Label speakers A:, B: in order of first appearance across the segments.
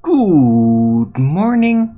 A: Good morning.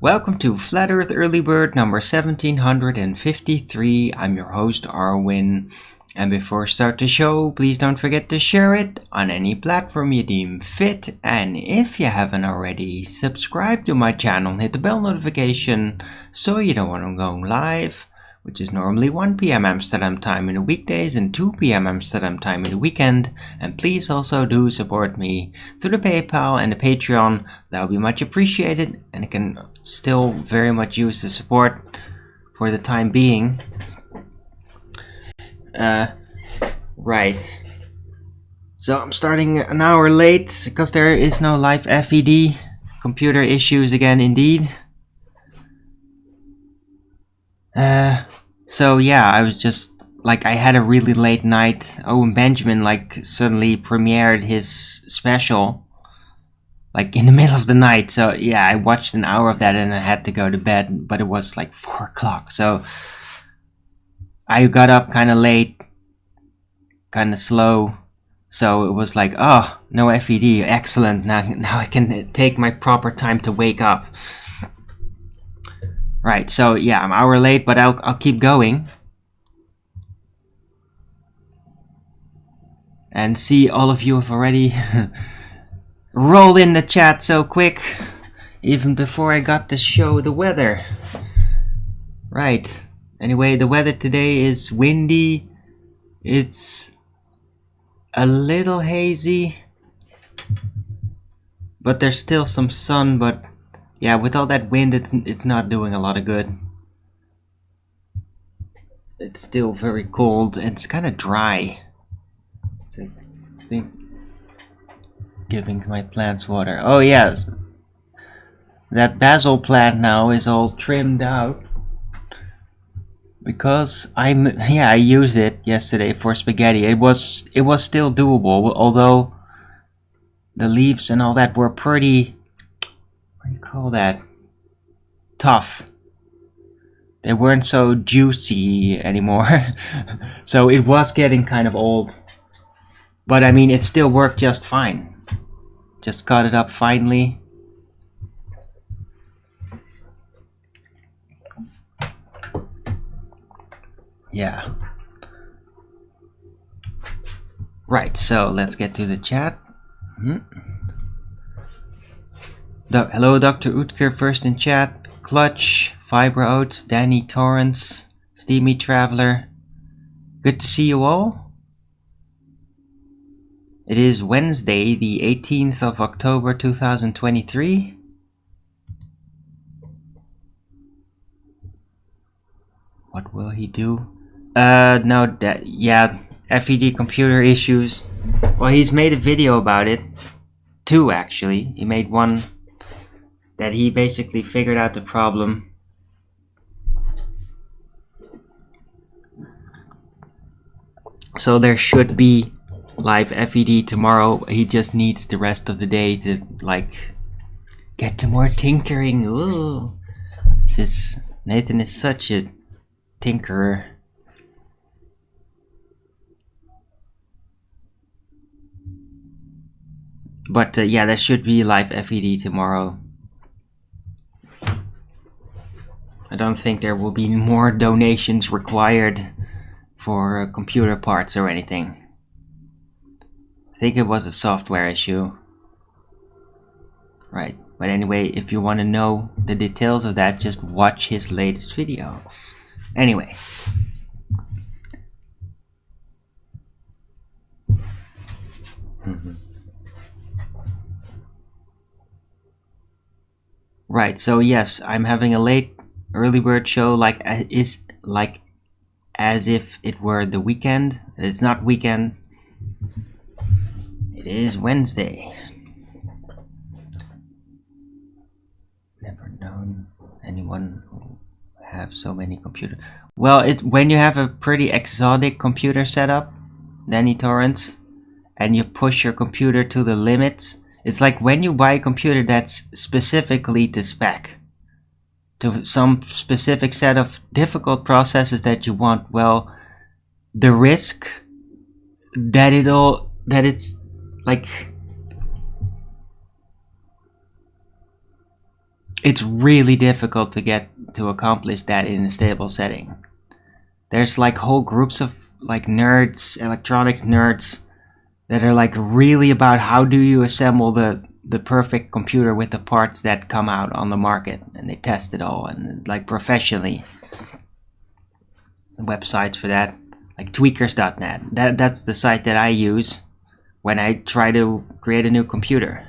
A: Welcome to Flat Earth Early Bird number 1753. I'm your host Arwin. And before I start the show, please don't forget to share it on any platform you deem fit. And if you haven't already, subscribe to my channel and hit the bell notification so you know when I'm going live, which is normally 1 p.m. Amsterdam time in the weekdays and 2 p.m. Amsterdam time in the weekend. And please also do support me through the PayPal and the Patreon. That would be much appreciated, and I can still very much use the support for the time being. Right. So I'm starting an hour late because there is no live FED. Computer issues again, indeed. So yeah, I was just like, I had a really late night. Owen Benjamin suddenly premiered his special in the middle of the night. So yeah, I watched an hour of that and I had to go to bed, but it was 4 o'clock. So I got up kind of late, kind of slow. So it was oh, no FED, excellent. Now I can take my proper time to wake up. Right, so yeah, I'm an hour late, but I'll keep going. And see, all of you have already rolled in the chat so quick, even before I got to show the weather. Right, anyway, the weather today is windy. It's a little hazy, but there's still some sun, but yeah, with all that wind, it's not doing a lot of good. It's still very cold and it's kind of dry. I think giving my plants water. Oh yes, that basil plant now is all trimmed out because I used it yesterday for spaghetti. It was still doable, although the leaves and all that were pretty, what do you call that, tough. They weren't so juicy anymore. So it was getting kind of old, but I mean, it still worked just fine. Just cut it up finely. Yeah. Right, so let's get to the chat. Hello, Dr. Utker, first in chat. Clutch, Fiber Oats, Danny Torrance, Steamy Traveler. Good to see you all. It is Wednesday, the 18th of October 2023. What will he do? No, yeah, FED computer issues. Well, he's made a video about it. 2 actually. He made one that he basically figured out the problem. So there should be live FED tomorrow. He just needs the rest of the day to get to more tinkering. Ooh. Nathan is such a tinkerer. But yeah, there should be live FED tomorrow. I don't think there will be more donations required for computer parts or anything. I think it was a software issue. Right, but anyway, if you want to know the details of that, just watch his latest video. Anyway, Mhm. Right. So yes, I'm having a late early bird show, like is like as if it were the weekend. It's not weekend. It is Wednesday. Never known anyone who have so many computers. Well, when you have a pretty exotic computer setup, Danny Torrance, and you push your computer to the limits. It's like when you buy a computer that's specifically to spec, to some specific set of difficult processes that you want. Well, the risk that it's like it's really difficult to get to accomplish that in a stable setting. There's like whole groups of like nerds, electronics nerds, that are like really about how do you assemble the perfect computer with the parts that come out on the market, and they test it all and like professionally. Websites for that, like tweakers.net. That's the site that I use when I try to create a new computer,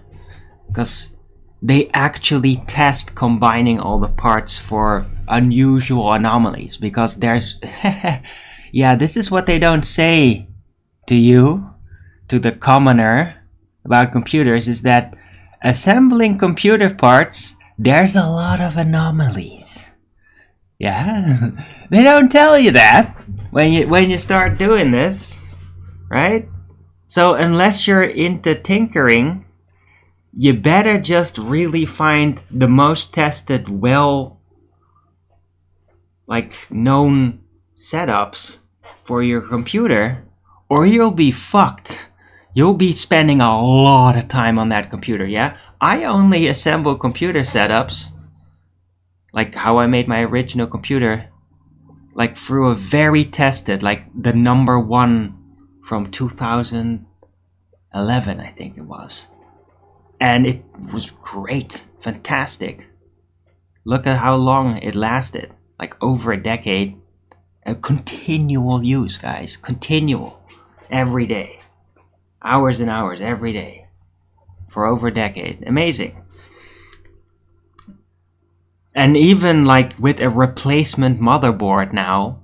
A: because they actually test combining all the parts for unusual anomalies, because there's yeah, this is what they don't say to you, to the commoner, about computers, is that assembling computer parts, there's a lot of anomalies. Yeah, they don't tell you that when you start doing this, right? So unless you're into tinkering, you better just really find the most tested, well, like known setups for your computer, or you'll be fucked. You'll be spending a lot of time on that computer, yeah? I only assemble computer setups, like how I made my original computer, like through a very tested, like the number one from 2011, I think it was. And it was great, fantastic. Look at how long it lasted, like over a decade. A continual use, guys, continual, every day. Hours and hours every day for over a decade. Amazing. And even like with a replacement motherboard now,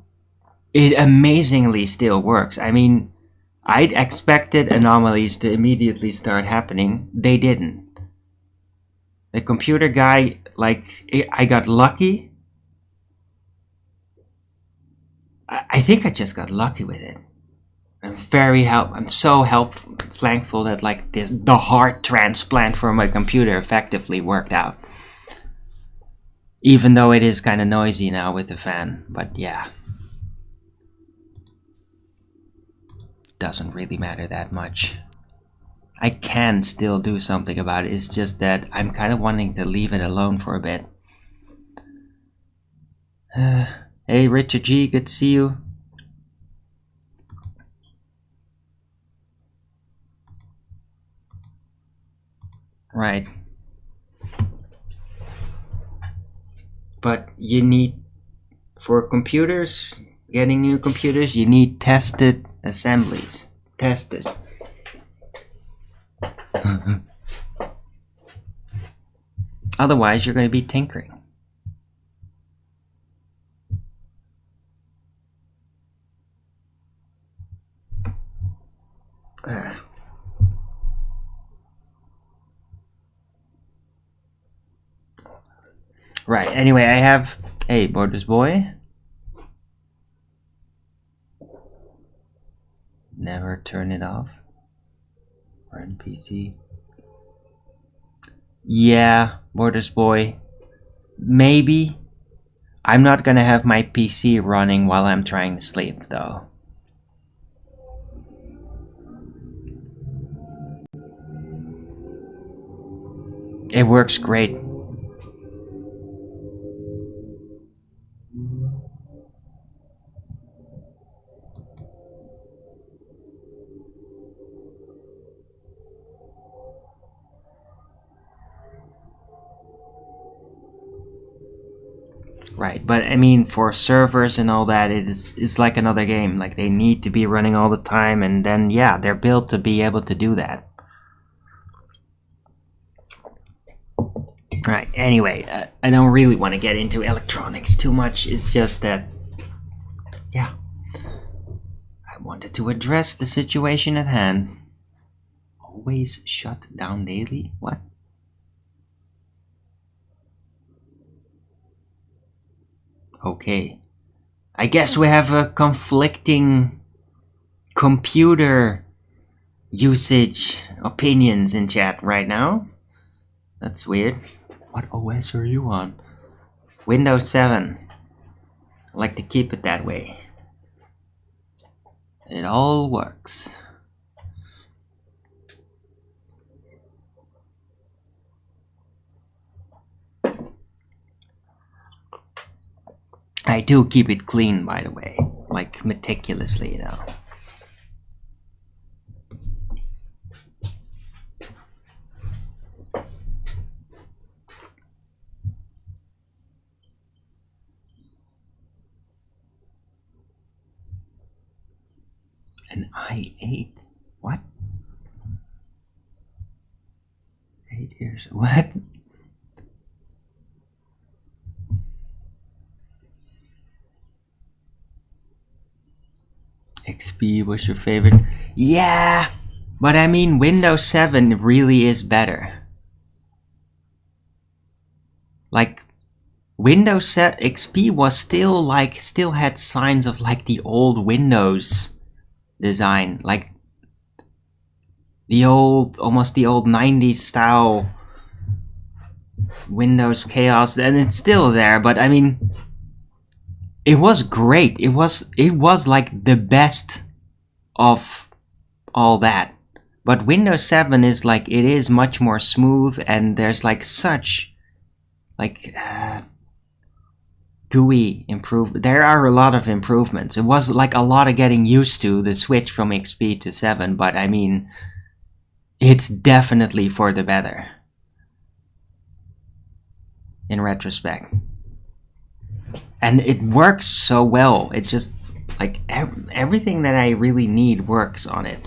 A: it amazingly still works. I mean, I'd expected anomalies to immediately start happening. They didn't. The computer guy, like, I got lucky. I think I just got lucky with it. I'm so thankful that like the heart transplant for my computer effectively worked out. Even though it is kind of noisy now with the fan, but yeah. Doesn't really matter that much. I can still do something about it. It's just that I'm kind of wanting to leave it alone for a bit. Hey Richard G, good to see you. Right. But you need, for computers, getting new computers, you need tested assemblies. Tested. Otherwise, you're going to be tinkering. Right, anyway, I have... Hey, Borders Boy. Never turn it off. Run PC. Yeah, Borders Boy. Maybe. I'm not gonna have my PC running while I'm trying to sleep, though. It works great. Right, but I mean, for servers and all that, it's like another game. Like, they need to be running all the time, and then, yeah, they're built to be able to do that. Right, anyway, I don't really want to get into electronics too much. It's just that, yeah, I wanted to address the situation at hand. Always shut down daily? What? Okay. I guess we have a conflicting computer usage opinions in chat right now. That's weird. What OS are you on? Windows 7. I like to keep it that way. It all works. I do keep it clean, by the way. Like, meticulously, though. An i8? What? 8 years? What? XP was your favorite? Yeah! But I mean, Windows 7 really is better. Like, Windows XP was still like, still had signs of like the old Windows design. Like, the old, almost the old 90s style Windows chaos, and it's still there, but I mean, it was great. It was like the best of all that. But Windows 7 is like, it is much more smooth, and there's like such like GUI improve. There are a lot of improvements. It was like a lot of getting used to the switch from XP to 7, but I mean, it's definitely for the better in retrospect. And it works so well. It just, like, everything that I really need works on it.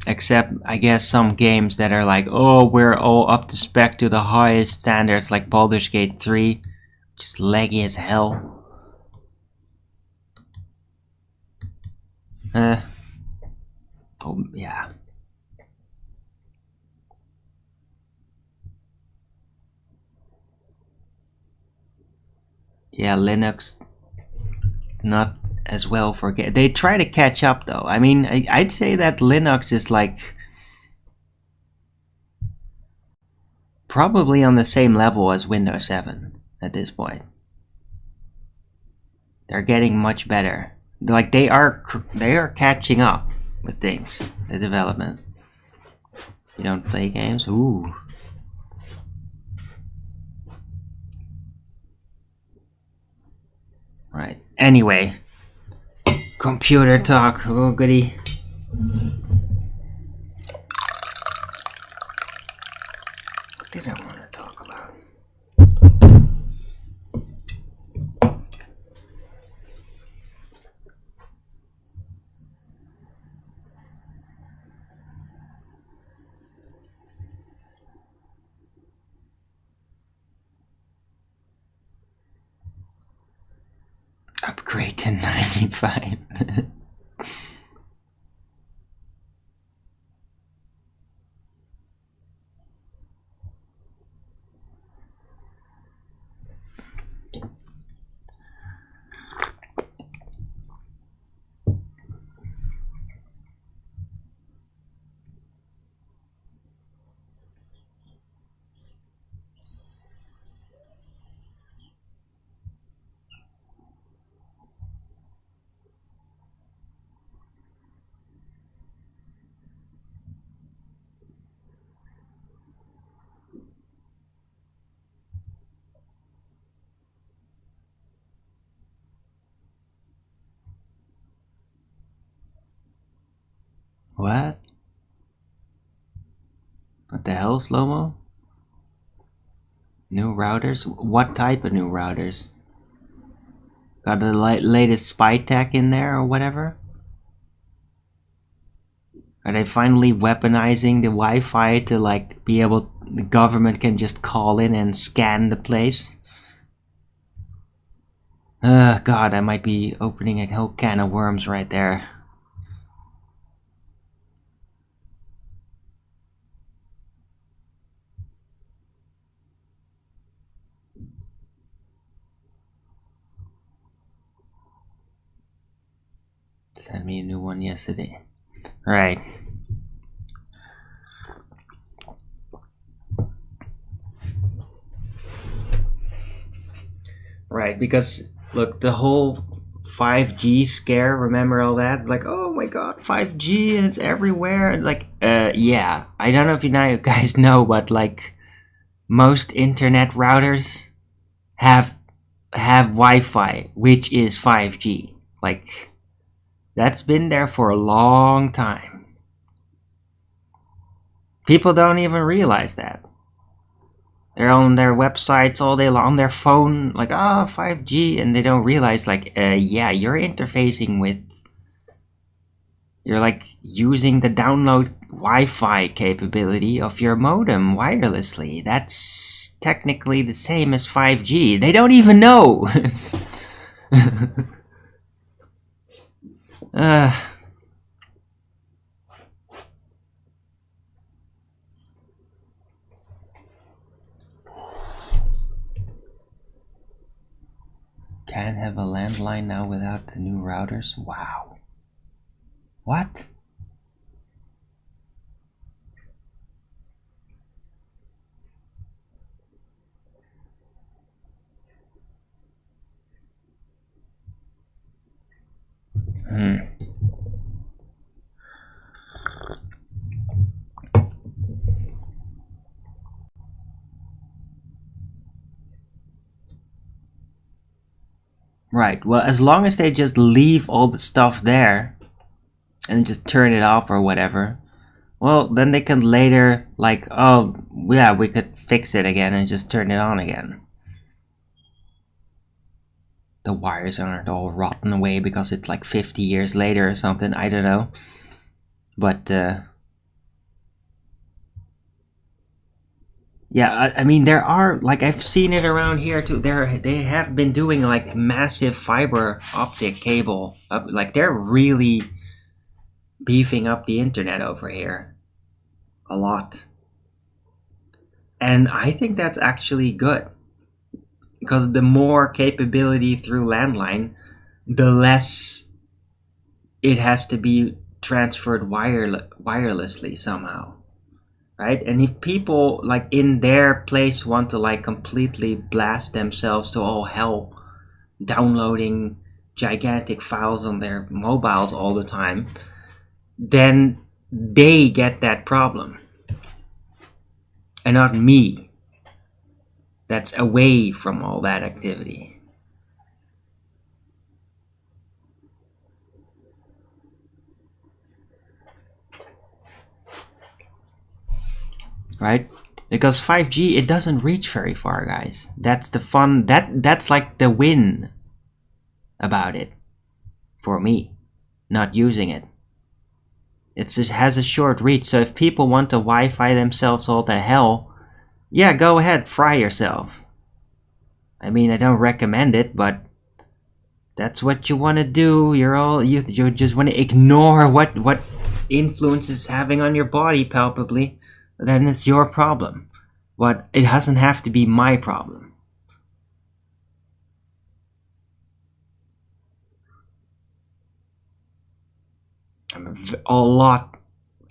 A: Except, I guess, some games that are like, oh, we're all up to spec to the highest standards, like Baldur's Gate 3, just laggy as hell. Oh, yeah. Yeah, Linux, not as well for... They try to catch up, though. I mean, I'd say that Linux is, like, probably on the same level as Windows 7 at this point. They're getting much better. Like, they are catching up with things, the development. You don't play games? Ooh. Right. Anyway. Computer talk. Oh, goody. What did I want to talk about? Upgrade to 95. the hell, Slow-mo? New routers? What type of new routers? Got the latest spy tech in there or whatever? Are they finally weaponizing the Wi-Fi to like be able, the government can just call in and scan the place? God, I might be opening a whole can of worms right there. Sent me a new one yesterday. Alright. Right, because look, the whole 5G scare, remember all that? It's like, oh my god, 5G and it's everywhere. Like, yeah. I don't know if you guys know, but like most internet routers have Wi-Fi, which is 5G. Like, that's been there for a long time. People don't even realize that. They're on their websites all day long, on their phone, like, 5G, and they don't realize, like, yeah, you're interfacing with, you're like using the download Wi-Fi capability of your modem wirelessly. That's technically the same as 5G. They don't even know. Can't have a landline now without the new routers? Wow. What? Right, well, as long as they just leave all the stuff there and just turn it off or whatever, well, then they can later, like, oh, yeah, we could fix it again and just turn it on again. The wires aren't all rotten away because it's like 50 years later or something, I don't know. But, yeah, I mean, there are, like, I've seen it around here too. They have been doing like massive fiber optic cable. Like, they're really beefing up the internet over here a lot. And I think that's actually good. Because the more capability through landline, the less it has to be transferred wirelessly somehow. Right? And if people like in their place want to like completely blast themselves to all hell, downloading gigantic files on their mobiles all the time, then they get that problem and not me, that's away from all that activity. Right? Because 5G, it doesn't reach very far, guys. That's the fun, that's like the win about it for me, not using it. It has a short reach, so if people want to Wi-Fi themselves all to hell, yeah, go ahead, fry yourself. I mean, I don't recommend it, but that's what you want to do. You just want to ignore what influence it's having on your body palpably. Then it's your problem. But it doesn't have to be my problem.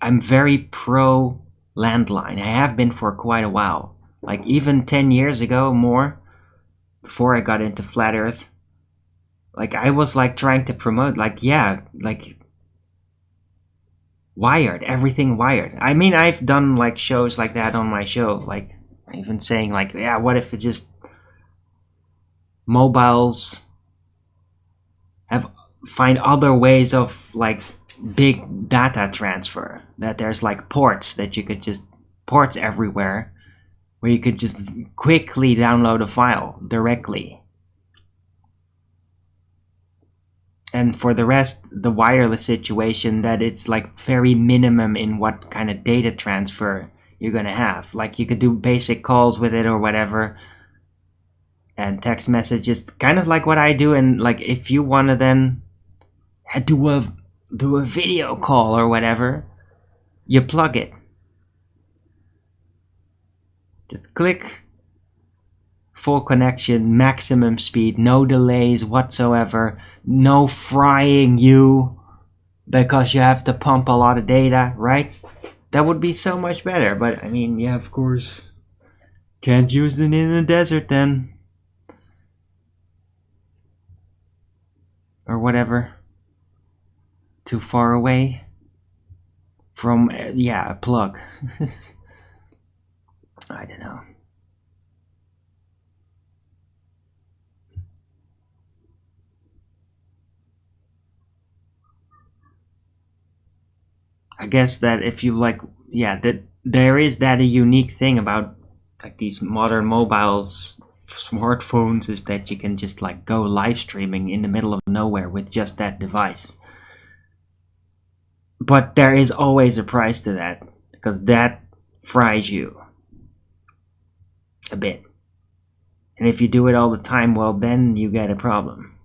A: I'm very pro landline. I have been for quite a while. Like even 10 years ago, more, before I got into flat earth, like I was like trying to promote, like, yeah, like wired, everything wired. I mean, I've done like shows like that on my show, like even saying like, yeah, what if it just mobiles find other ways of like big data transfer, that there's like ports that you could just ports everywhere where you could just quickly download a file directly. And for the rest, the wireless situation, that it's like very minimum in what kind of data transfer you're gonna have. Like you could do basic calls with it or whatever, and text messages, kind of like what I do. And like if you want to then do a video call or whatever, you plug it. Just click, full connection, maximum speed, no delays whatsoever, no frying you because you have to pump a lot of data, right? That would be so much better. But I mean, yeah, of course, can't use it in the desert then, or whatever, too far away from a plug. I don't know. I guess that if you like, that there is that a unique thing about like these modern mobiles, smartphones, is that you can just like go live streaming in the middle of nowhere with just that device. But there is always a price to that, because that fries you a bit. And if you do it all the time, well, then you get a problem.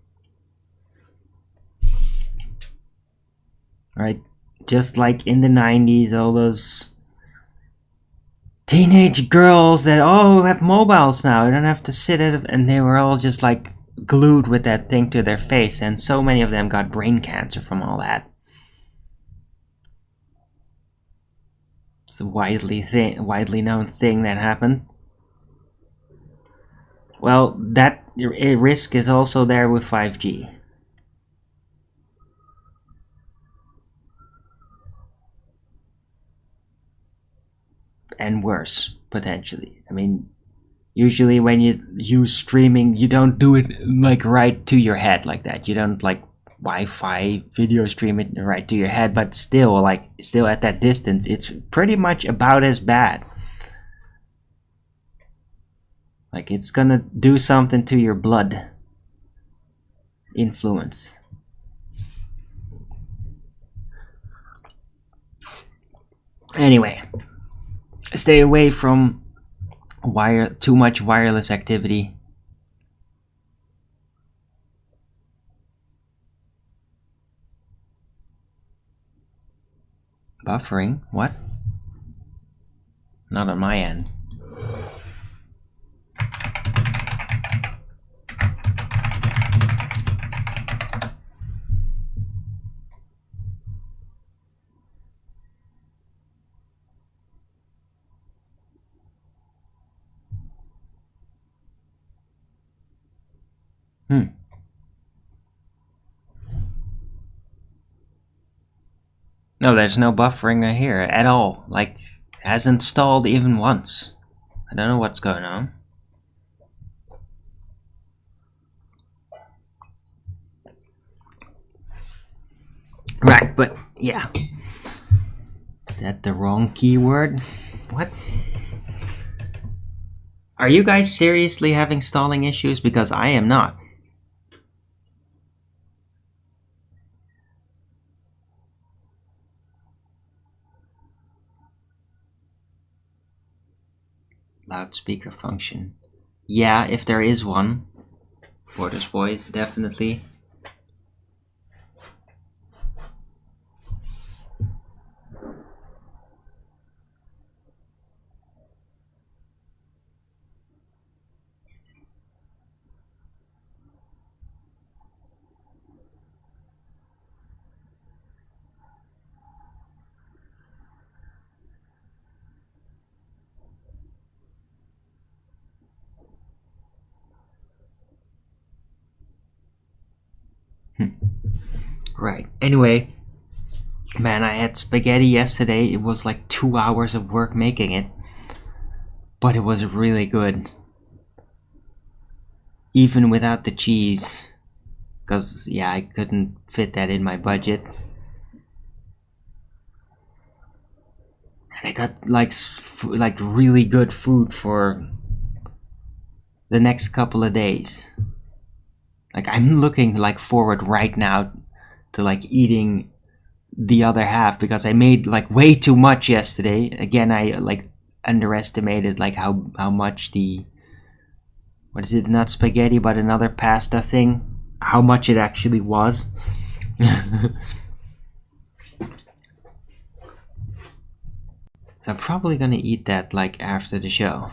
A: Right? Just like in the 90s, all those teenage girls that have mobiles now. They don't have to sit at it, and they were all just like glued with that thing to their face, and so many of them got brain cancer from all that. It's a widely known thing that happened. Well, that risk is also there with 5G. And worse, potentially. I mean, usually when you use streaming, you don't do it like right to your head like that. You don't like Wi-Fi video stream it right to your head, but still at that distance, it's pretty much about as bad. Like it's gonna do something to your blood influence. Anyway, stay away from too much wireless activity. Buffering? What? Not on my end. No, there's no buffering here at all. Like, hasn't stalled even once. I don't know what's going on. Right, but yeah. Is that the wrong keyword? What? Are you guys seriously having stalling issues? Because I am not. Loudspeaker function. Yeah, if there is one. Borders voice, definitely. Right. Anyway, man, I had spaghetti yesterday. It was like 2 hours of work making it, but it was really good, even without the cheese, because I couldn't fit that in my budget. And I got like like really good food for the next couple of days. Like I'm looking like forward right now to like eating the other half because I made like way too much yesterday. Again, I like underestimated like how much the, what is it, not spaghetti but another pasta thing, how much it actually was. So I'm probably gonna eat that like after the show.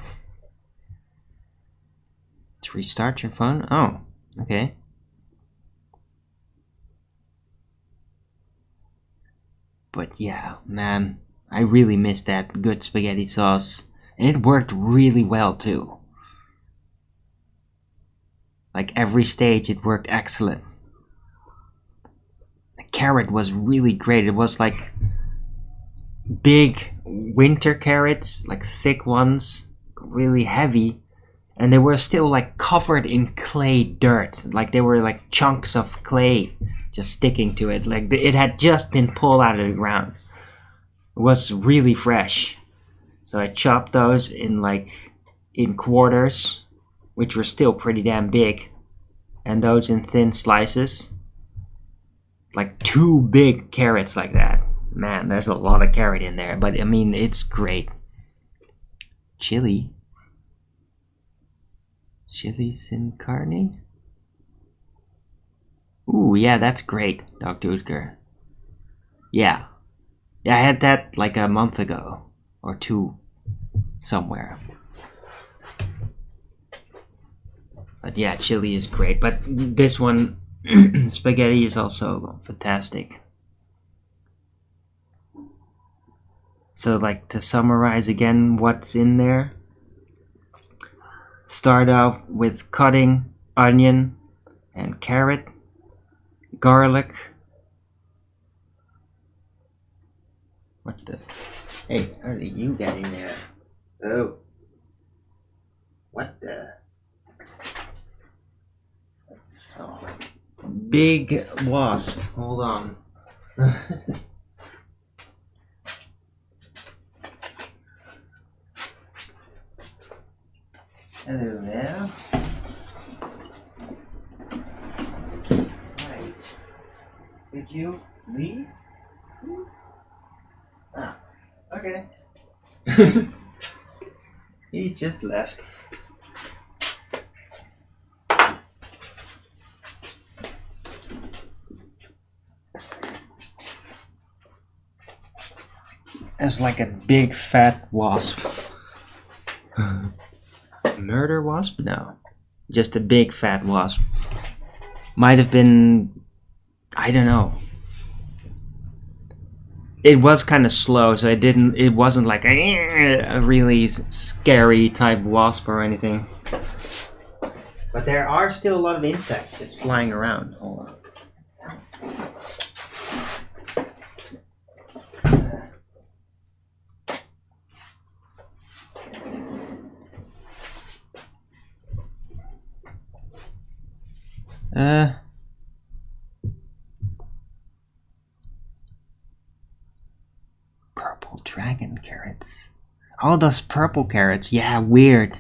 A: To restart your phone? Oh, okay. But yeah, man, I really miss that good spaghetti sauce. And it worked really well too. Like every stage it worked excellent. The carrot was really great. It was like big winter carrots, like thick ones, really heavy, and they were still like covered in clay dirt. Like they were like chunks of clay just sticking to it. Like it had just been pulled out of the ground. It was really fresh. So I chopped those in quarters, which were still pretty damn big, and those in thin slices. Like 2 big carrots like that. Man, there's a lot of carrot in there, but I mean, it's great. Chili sin carne? Ooh, yeah, that's great, Dr. Utker. Yeah. Yeah, I had that like a month ago. Or 2. Somewhere. But yeah, chili is great. But this one, spaghetti is also fantastic. So like to summarize again what's in there. Start off with cutting onion and carrot, garlic. What the? Hey, how did you get in there? Oh. What the? That's so big wasp. Hold on. Hello there. Right. Did you leave? Please? Ah, okay. He just left. It's like a big fat wasp. Murder wasp? No. Just a big fat wasp. Might have been, I don't know. It was kind of slow, so it wasn't like a really scary type wasp or anything. But there are still a lot of insects just flying around. Hold on. Purple dragon carrots. Oh, those purple carrots. Yeah, weird.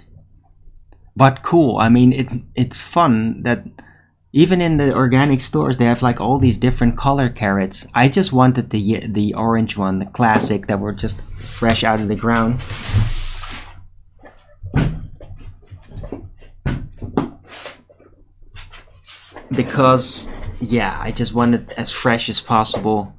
A: But cool. I mean, it's fun that even in the organic stores they have like all these different color carrots. I just wanted the orange one, the classic, that were just fresh out of the ground. Because, yeah, I just wanted as fresh as possible.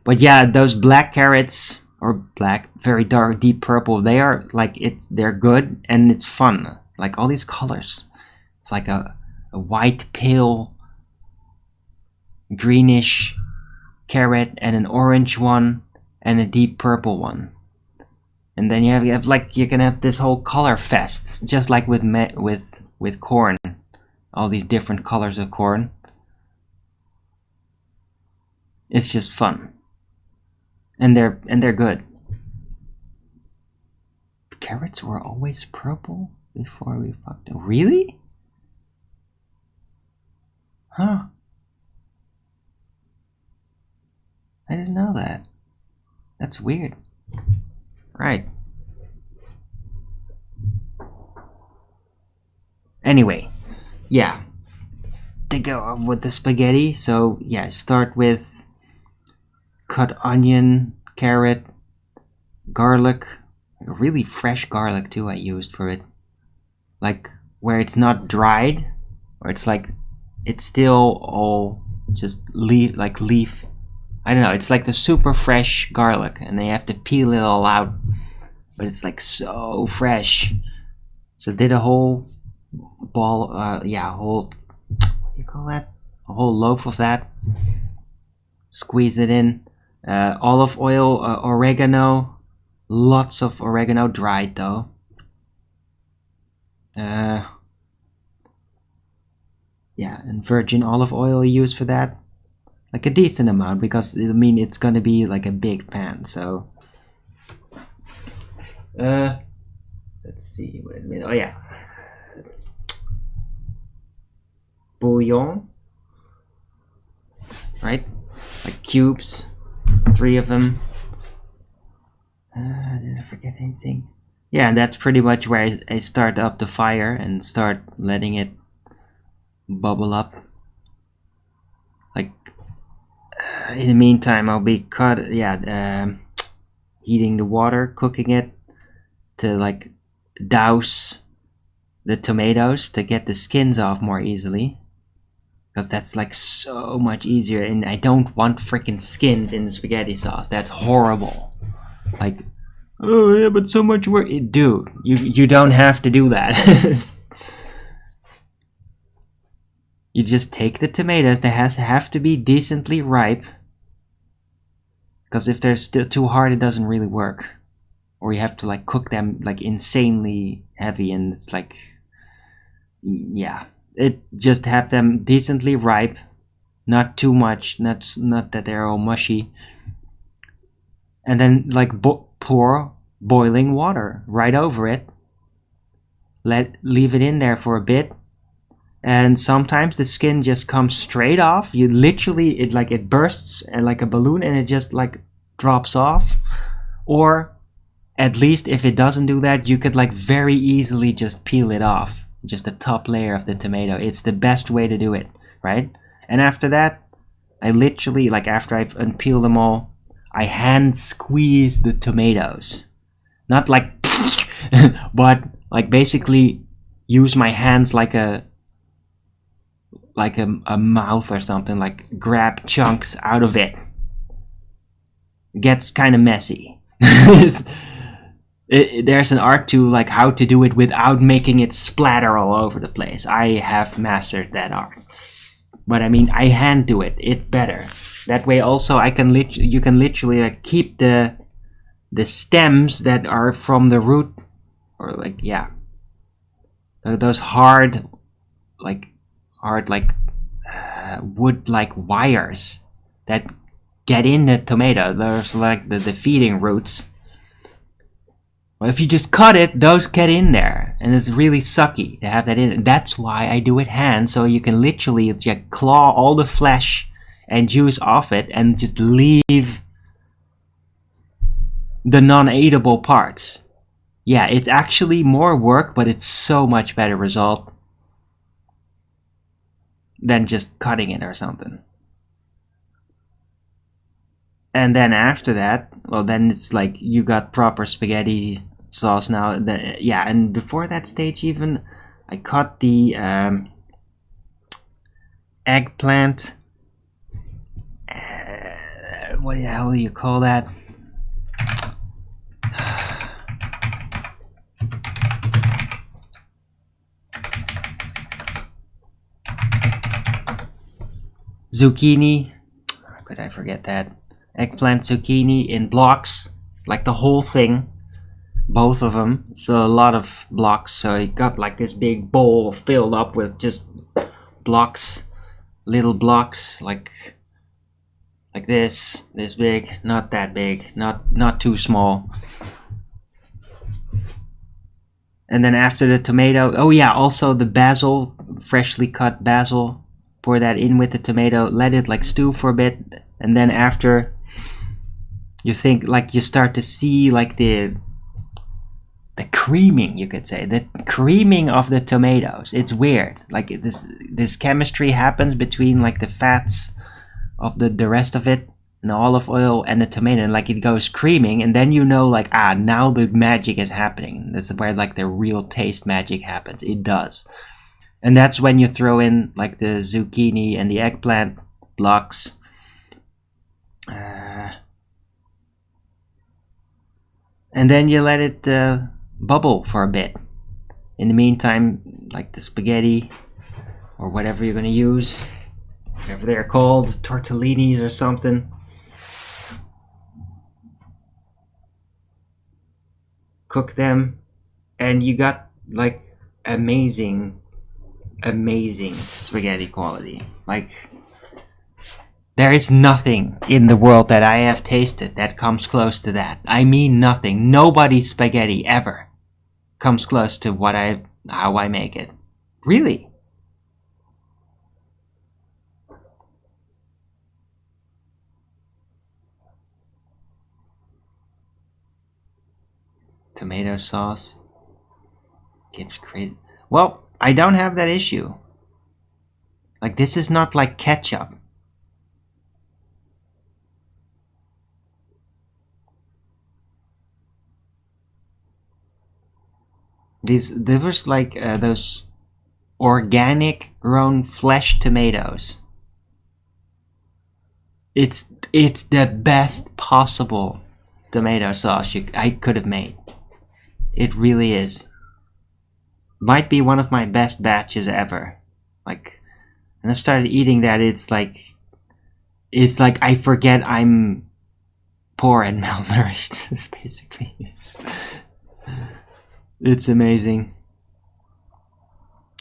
A: But yeah, those black carrots, or black, very dark, deep purple, they are like, they're good and it's fun. Like all these colors. It's like a white, pale, greenish carrot and an orange one and a deep purple one. And then you have like, you can have this whole color fest, just like with corn. All these different colors of corn. It's just fun. And they're good. Carrots were always purple before we fucked them. Really? Huh. I didn't know that. That's weird. Right. Anyway, yeah, to go on with the spaghetti. So yeah, start with cut onion, carrot, garlic, really fresh garlic too. I used for it, like where it's not dried, or it's like it's still all just leaf, like leaf. I don't know. It's like the super fresh garlic, and they have to peel it all out, but it's like so fresh. So did a whole ball, yeah, whole, what do you call that? A whole loaf of that. Squeeze it in. Olive oil, oregano, lots of oregano, dried though. Yeah, and virgin olive oil you use for that, like a decent amount, because I mean it's gonna be like a big pan. So let's see what it means. Oh yeah, bouillon, right? Like cubes, 3 of them. Did I forget anything? Yeah, and that's pretty much where I start up the fire and start letting it bubble up. Like in the meantime, I'll be heating the water, cooking it to like douse the tomatoes to get the skins off more easily, because that's like so much easier, and I don't want freaking skins in the spaghetti sauce. That's horrible. Like, oh yeah, but so much work. Dude, you don't have to do that. You just take the tomatoes. They have to be decently ripe, because if they're still too hard, it doesn't really work. Or you have to like cook them like insanely heavy, and it's like, yeah, it just have them decently ripe, not too much, not that they're all mushy. And then like pour boiling water right over it. Leave it in there for a bit. And sometimes the skin just comes straight off. You literally, it bursts like a balloon, and it just like drops off. Or at least if it doesn't do that, you could like very easily just peel it off. Just the top layer of the tomato. It's the best way to do it, right? And after that, I literally, like after I've unpeeled them all, I hand squeeze the tomatoes. Not like, but like basically use my hands like a mouth or something, like grab chunks out of it. It gets kind of messy. There's an art to like how to do it without making it splatter all over the place. I have mastered that art, but I mean I hand do it better. That way also you can literally like keep the stems that are from the root, or like, yeah, those hard wood like wires that get in the tomato. There's like the feeding roots. Well, if you just cut it, those get in there, and it's really sucky to have that in. That's why I do it hand, so you can literally just claw all the flesh and juice off it and just leave the non-eatable parts. Yeah, it's actually more work, but it's so much better result than just cutting it or something. And then after that, well, then it's like you got proper spaghetti sauce now. Yeah, and before that stage even, I cut the eggplant. What the hell do you call that? Zucchini. How could I forget that? Eggplant, zucchini in blocks, like the whole thing, both of them. So a lot of blocks. So it got like this big bowl filled up with just blocks, little blocks, like this big, not that big, not too small. And then after the tomato, oh yeah, also the basil, freshly cut basil. Pour that in with the tomato, let it like stew for a bit, and then after you think like you start to see like the creaming, you could say, the creaming of the tomatoes. It's weird. Like this chemistry happens between like the fats of the rest of it, and the olive oil and the tomato, and like it goes creaming, and then you know, like, now the magic is happening. That's where like the real taste magic happens. It does. And that's when you throw in like the zucchini and the eggplant blocks. And then you let it bubble for a bit. In the meantime, like the spaghetti or whatever you're going to use, whatever they're called, tortellinis or something. Cook them, and you got like amazing spaghetti quality. Like, there is nothing in the world that I have tasted that comes close to that. I mean nothing. Nobody's spaghetti ever comes close to how I make it. Really. Tomato sauce gives crazy. Well, I don't have that issue. Like, this is not like ketchup. There was like those organic grown flesh tomatoes. It's the best possible tomato sauce I could have made. It really is. Might be one of my best batches ever. Like, when I started eating that, it's like I forget I'm poor and malnourished. This basically is. It's amazing.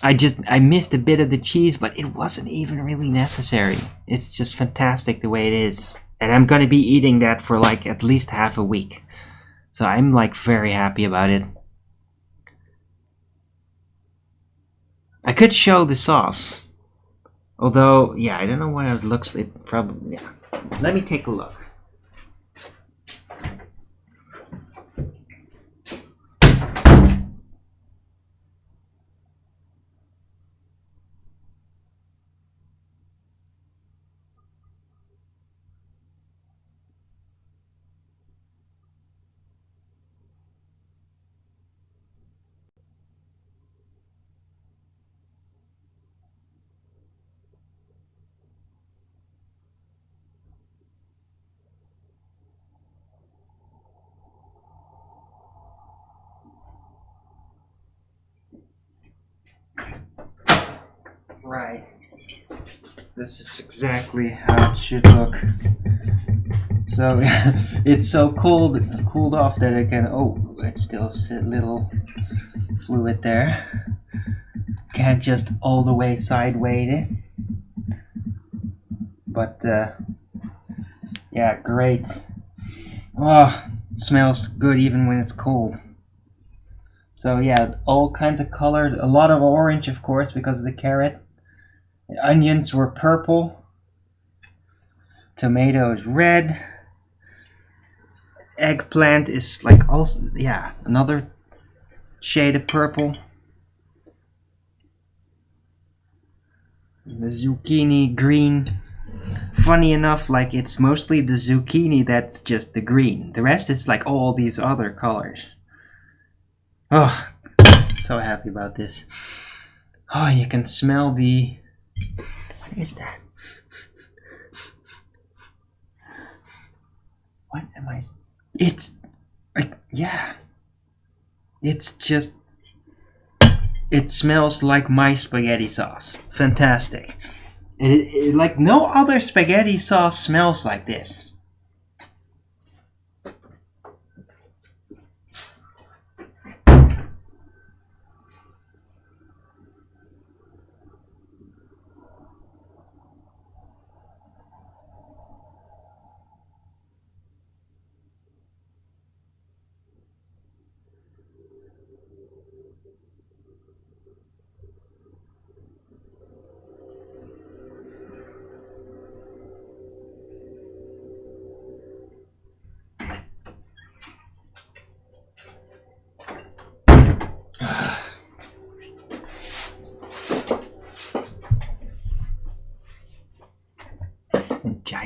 A: I missed a bit of the cheese, but it wasn't even really necessary. It's just fantastic the way it is. And I'm gonna be eating that for like at least half a week. So I'm like very happy about it. I could show the sauce. Although, yeah, I don't know what it looks like. Probably, yeah. Let me take a look. Right. This is exactly how it should look. So it's so cooled off that it can. Oh, it's still a little fluid there. Can't just all the way sideways it. But yeah, great. Oh, smells good even when it's cold. So yeah, all kinds of colors. A lot of orange, of course, because of the carrot. The onions were purple. Tomatoes red. Eggplant is like also, yeah, another shade of purple. The zucchini green. Funny enough, like it's mostly the zucchini that's just the green. The rest is like all these other colors. Oh, so happy about this. Oh, you can smell the... What is that? What am I... It's like, yeah. It's just... It smells like my spaghetti sauce. Fantastic. Like no other spaghetti sauce smells like this.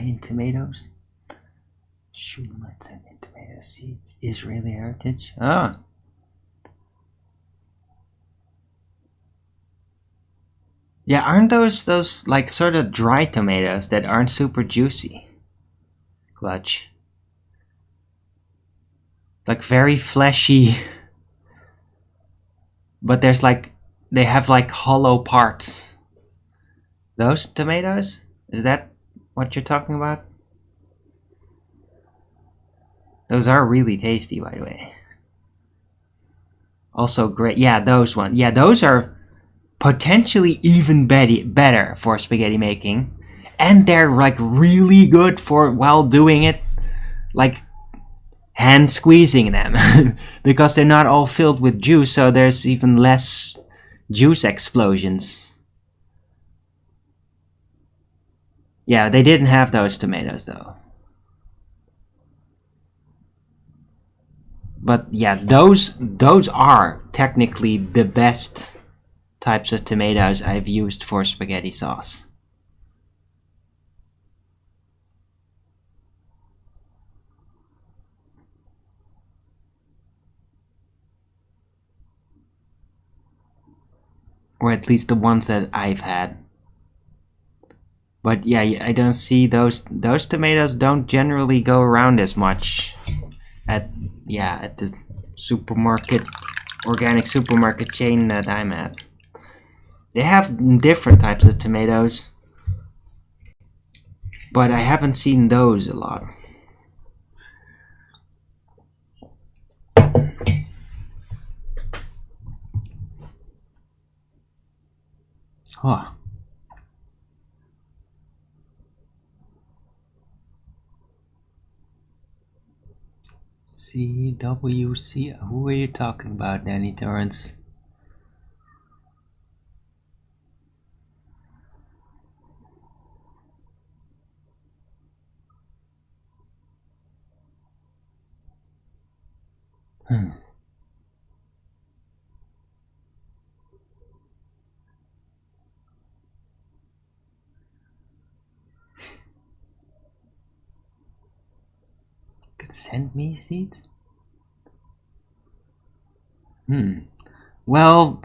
A: Italian tomatoes. Shallots and tomato seeds. Israeli heritage. Ah. Yeah, aren't those like sort of dry tomatoes that aren't super juicy? Clutch. Like very fleshy. But there's like, they have like hollow parts. Those tomatoes? Is that what you're talking about? Those are really tasty, by the way. Also great. Yeah, those ones. Yeah, those are potentially even better for spaghetti making. And they're like really good for while doing it. Like hand squeezing them. Because they're not all filled with juice, so there's even less juice explosions. Yeah, they didn't have those tomatoes though. But yeah, those are technically the best types of tomatoes I've used for spaghetti sauce. Or at least the ones that I've had. But yeah, I don't see those tomatoes don't generally go around as much at the supermarket, organic supermarket chain that I'm at. They have different types of tomatoes, but I haven't seen those a lot. Huh. CWC. Who are you talking about, Danny Torrance? Could send me seeds? Well,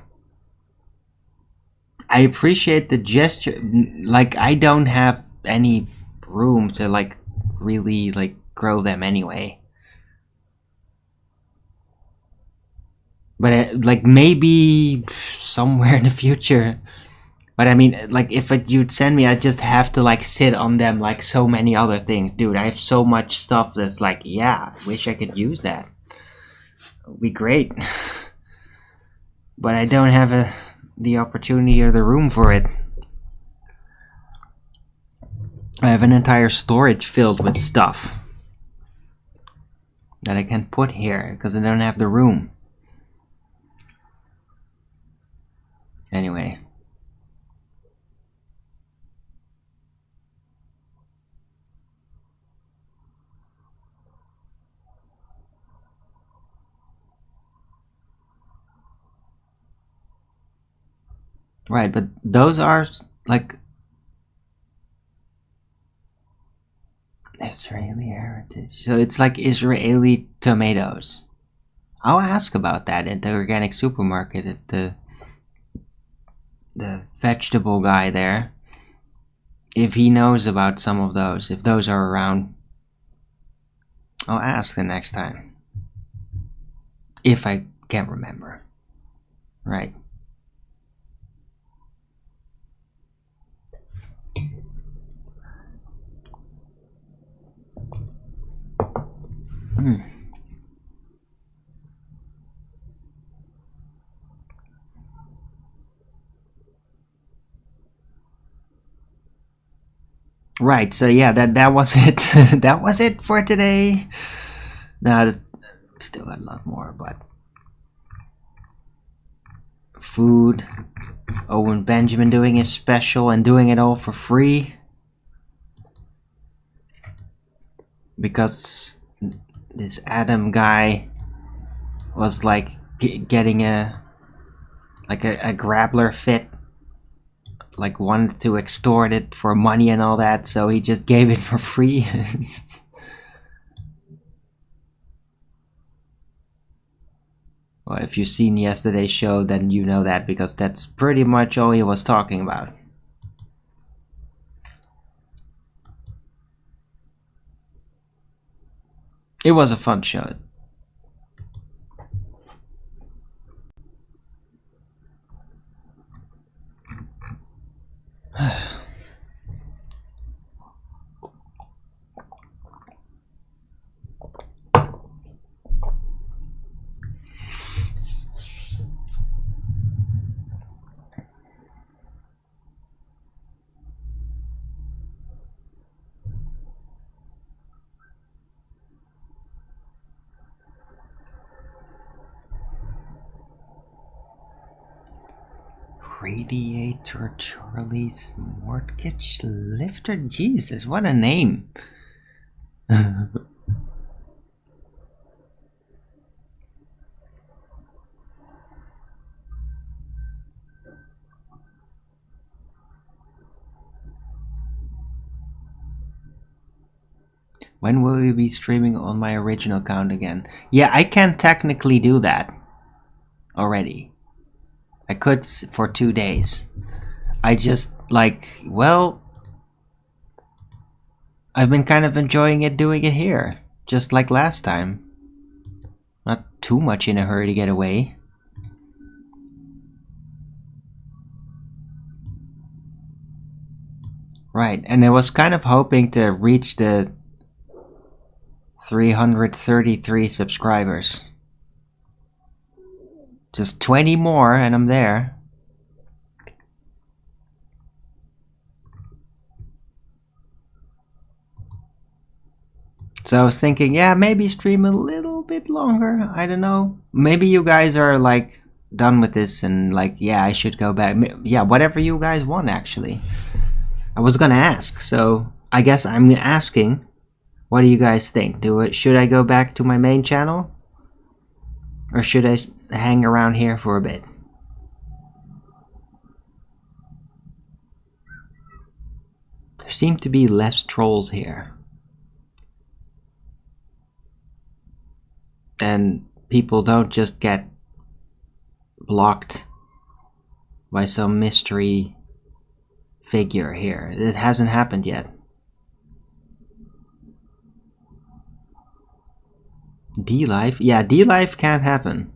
A: I appreciate the gesture. Like, I don't have any room to like really like grow them anyway. But like maybe somewhere in the future. But I mean, like if you'd send me, I'd just have to like sit on them like so many other things. Dude, I have so much stuff that's like, yeah, wish I could use that. It would be great. But I don't have the opportunity or the room for it. I have an entire storage filled with stuff that I can put here because I don't have the room. Anyway. Right, but those are like Israeli heritage. So it's like Israeli tomatoes. I'll ask about that at the organic supermarket if the vegetable guy there, if he knows about some of those, if those are around. I'll ask the next time. If I can't remember. Right. Right, so yeah, that was it. That was it for today. Now, still got a lot more, but food. Owen Benjamin doing his special and doing it all for free. Because this Adam guy was like getting a grappler fit like wanted to extort it for money and all that, so he just gave it for free. Well, if you've seen yesterday's show, then you know that, because that's pretty much all he was talking about. It was a fun show. Radiator Charlie's Mortgage Lifter? Jesus, what a name. When will you be streaming on my original account again? Yeah, I can technically do that already. I could for 2 days. I just, like, well, I've been kind of enjoying it doing it here, just like last time. Not too much in a hurry to get away. Right, and I was kind of hoping to reach the 333 subscribers. Just 20 more and I'm there. So I was thinking, yeah, maybe stream a little bit longer. I don't know. Maybe you guys are like done with this and like, yeah, I should go back. Yeah, whatever you guys want, actually. I was gonna ask, so I guess I'm asking. What do you guys think? Should I go back to my main channel? Or should I hang around here for a bit? There seem to be less trolls here. And people don't just get blocked by some mystery figure here. It hasn't happened yet. D-Life? Yeah, D-Life can't happen.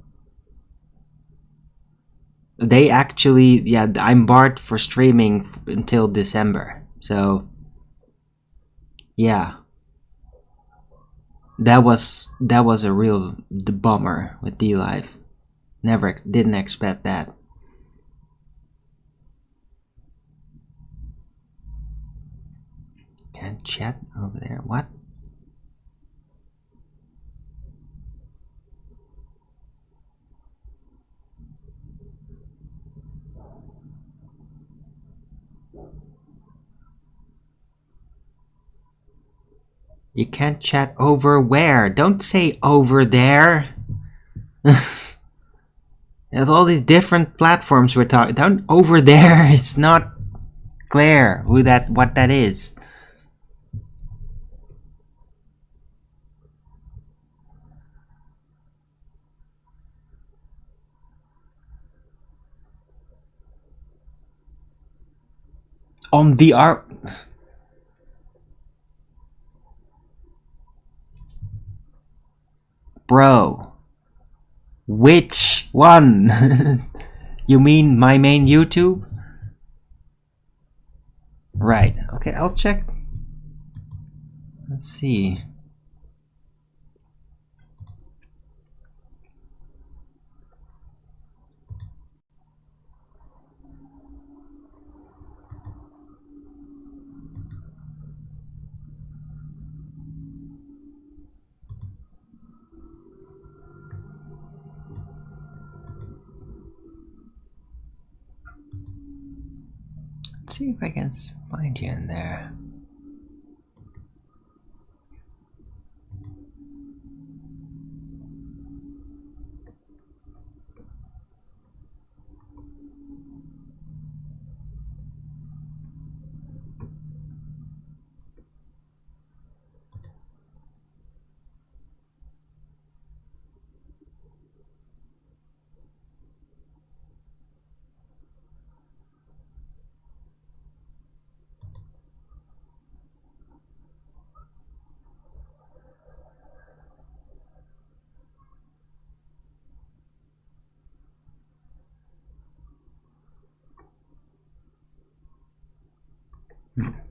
A: They actually, yeah, I'm barred for streaming until December. So, yeah. That was a real bummer with D-Life. Didn't expect that. Can't chat over there. What? You can't chat over where? Don't say over there. There's all these different platforms we're talking. Don't over there. It's not clear what that is. On the art. Bro. Which one? You mean my main YouTube? Right. Okay, I'll check. Let's see. Let's see if I can find you in there.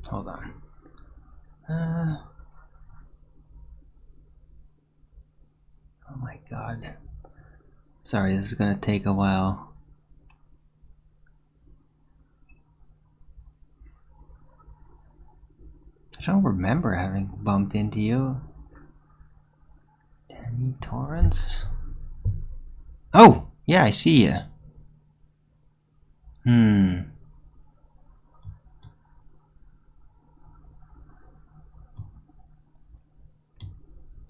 A: Hold on. Oh my god. Sorry, this is gonna take a while. I don't remember having bumped into you. Danny Torrance? Oh! Yeah, I see you.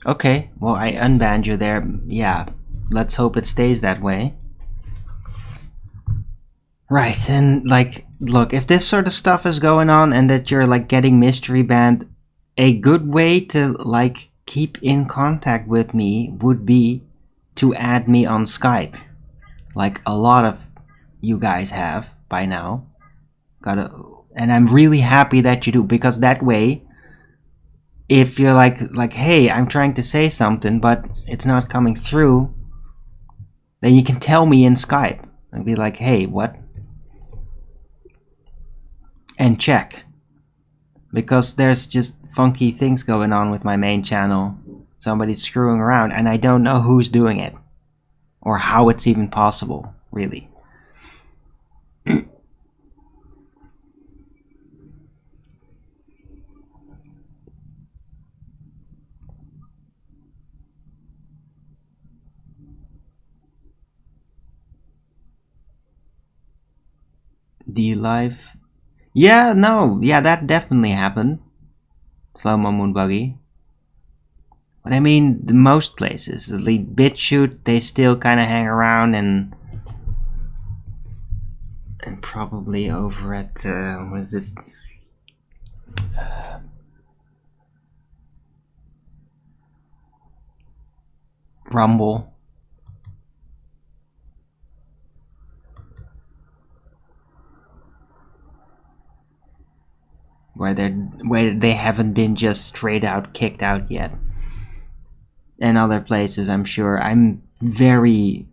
A: Okay, well, I unbanned you there. Yeah, let's hope it stays that way. Right, and like, look, if this sort of stuff is going on and that you're like getting mystery banned, a good way to like keep in contact with me would be to add me on Skype, like a lot of you guys have by now. And I'm really happy that you do, because that way, if you're like, hey, I'm trying to say something but it's not coming through, then you can tell me in Skype and be like, hey, what? And check, because there's just funky things going on with my main channel. Somebody's screwing around and I don't know who's doing it or how it's even possible, really. D-Live? Yeah, no, yeah, that definitely happened. Slow-mo moonbuggy. But I mean, most places, the BitChute, they still kind of hang around, and probably over at, was it? Rumble. Where they haven't been just straight out kicked out yet. And other places, I'm sure. I'm ill-informed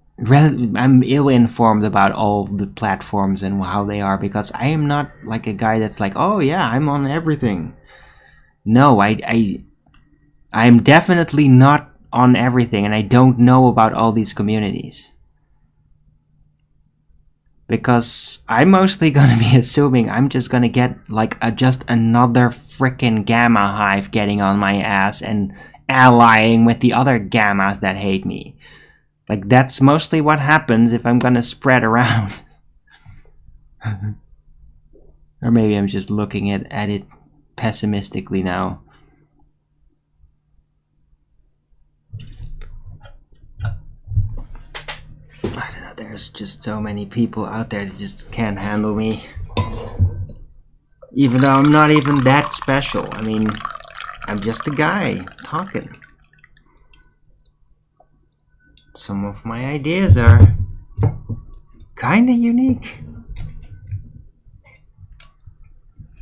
A: about all the platforms and how they are, because I am not like a guy that's like, oh yeah, I'm on everything. No, I'm definitely not on everything, and I don't know about all these communities. Because I'm mostly gonna be assuming I'm just gonna get like just another frickin' gamma hive getting on my ass and allying with the other gammas that hate me. Like, that's mostly what happens if I'm gonna spread around. Or maybe I'm just looking at it pessimistically now. I don't know, there's just so many people out there that just can't handle me. Even though I'm not even that special. I mean, I'm just a guy talking. Some of my ideas are kinda unique.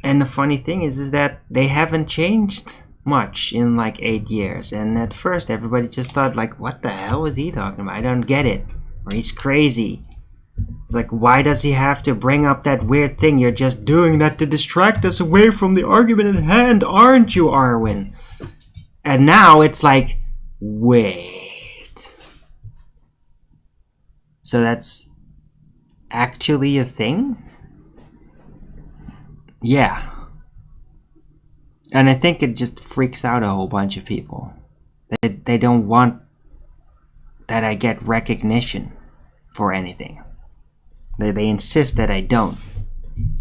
A: And the funny thing is that they haven't changed much in like 8 years. And at first everybody just thought like, what the hell is he talking about? I don't get it. Or he's crazy. It's like, why does he have to bring up that weird thing? You're just doing that to distract us away from the argument at hand, aren't you, Arwen? And now it's like, wait. So that's actually a thing? Yeah. And I think it just freaks out a whole bunch of people. They don't want that I get recognition for anything. They insist that I don't.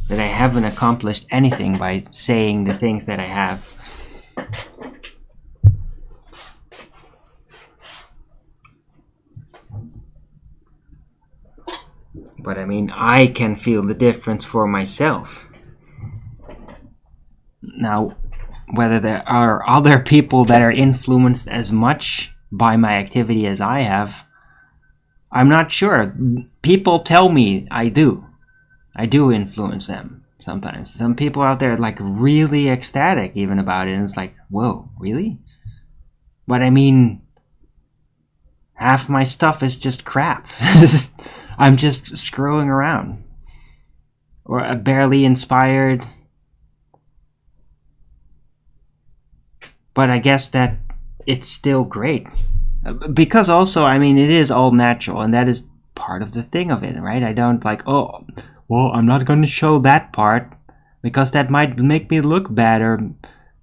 A: That I haven't accomplished anything by saying the things that I have. But I mean, I can feel the difference for myself. Now, whether there are other people that are influenced as much by my activity as I have, I'm not sure. People tell me I do. I do influence them sometimes. Some people out there are like really ecstatic even about it, and it's like, whoa, really? But I mean, half my stuff is just crap. I'm just screwing around. Or barely inspired. but I guess that it's still great. Because also, I mean, it is all natural, and that is part of the thing of it, right? I don't like, oh, well, I'm not going to show that part because that might make me look bad or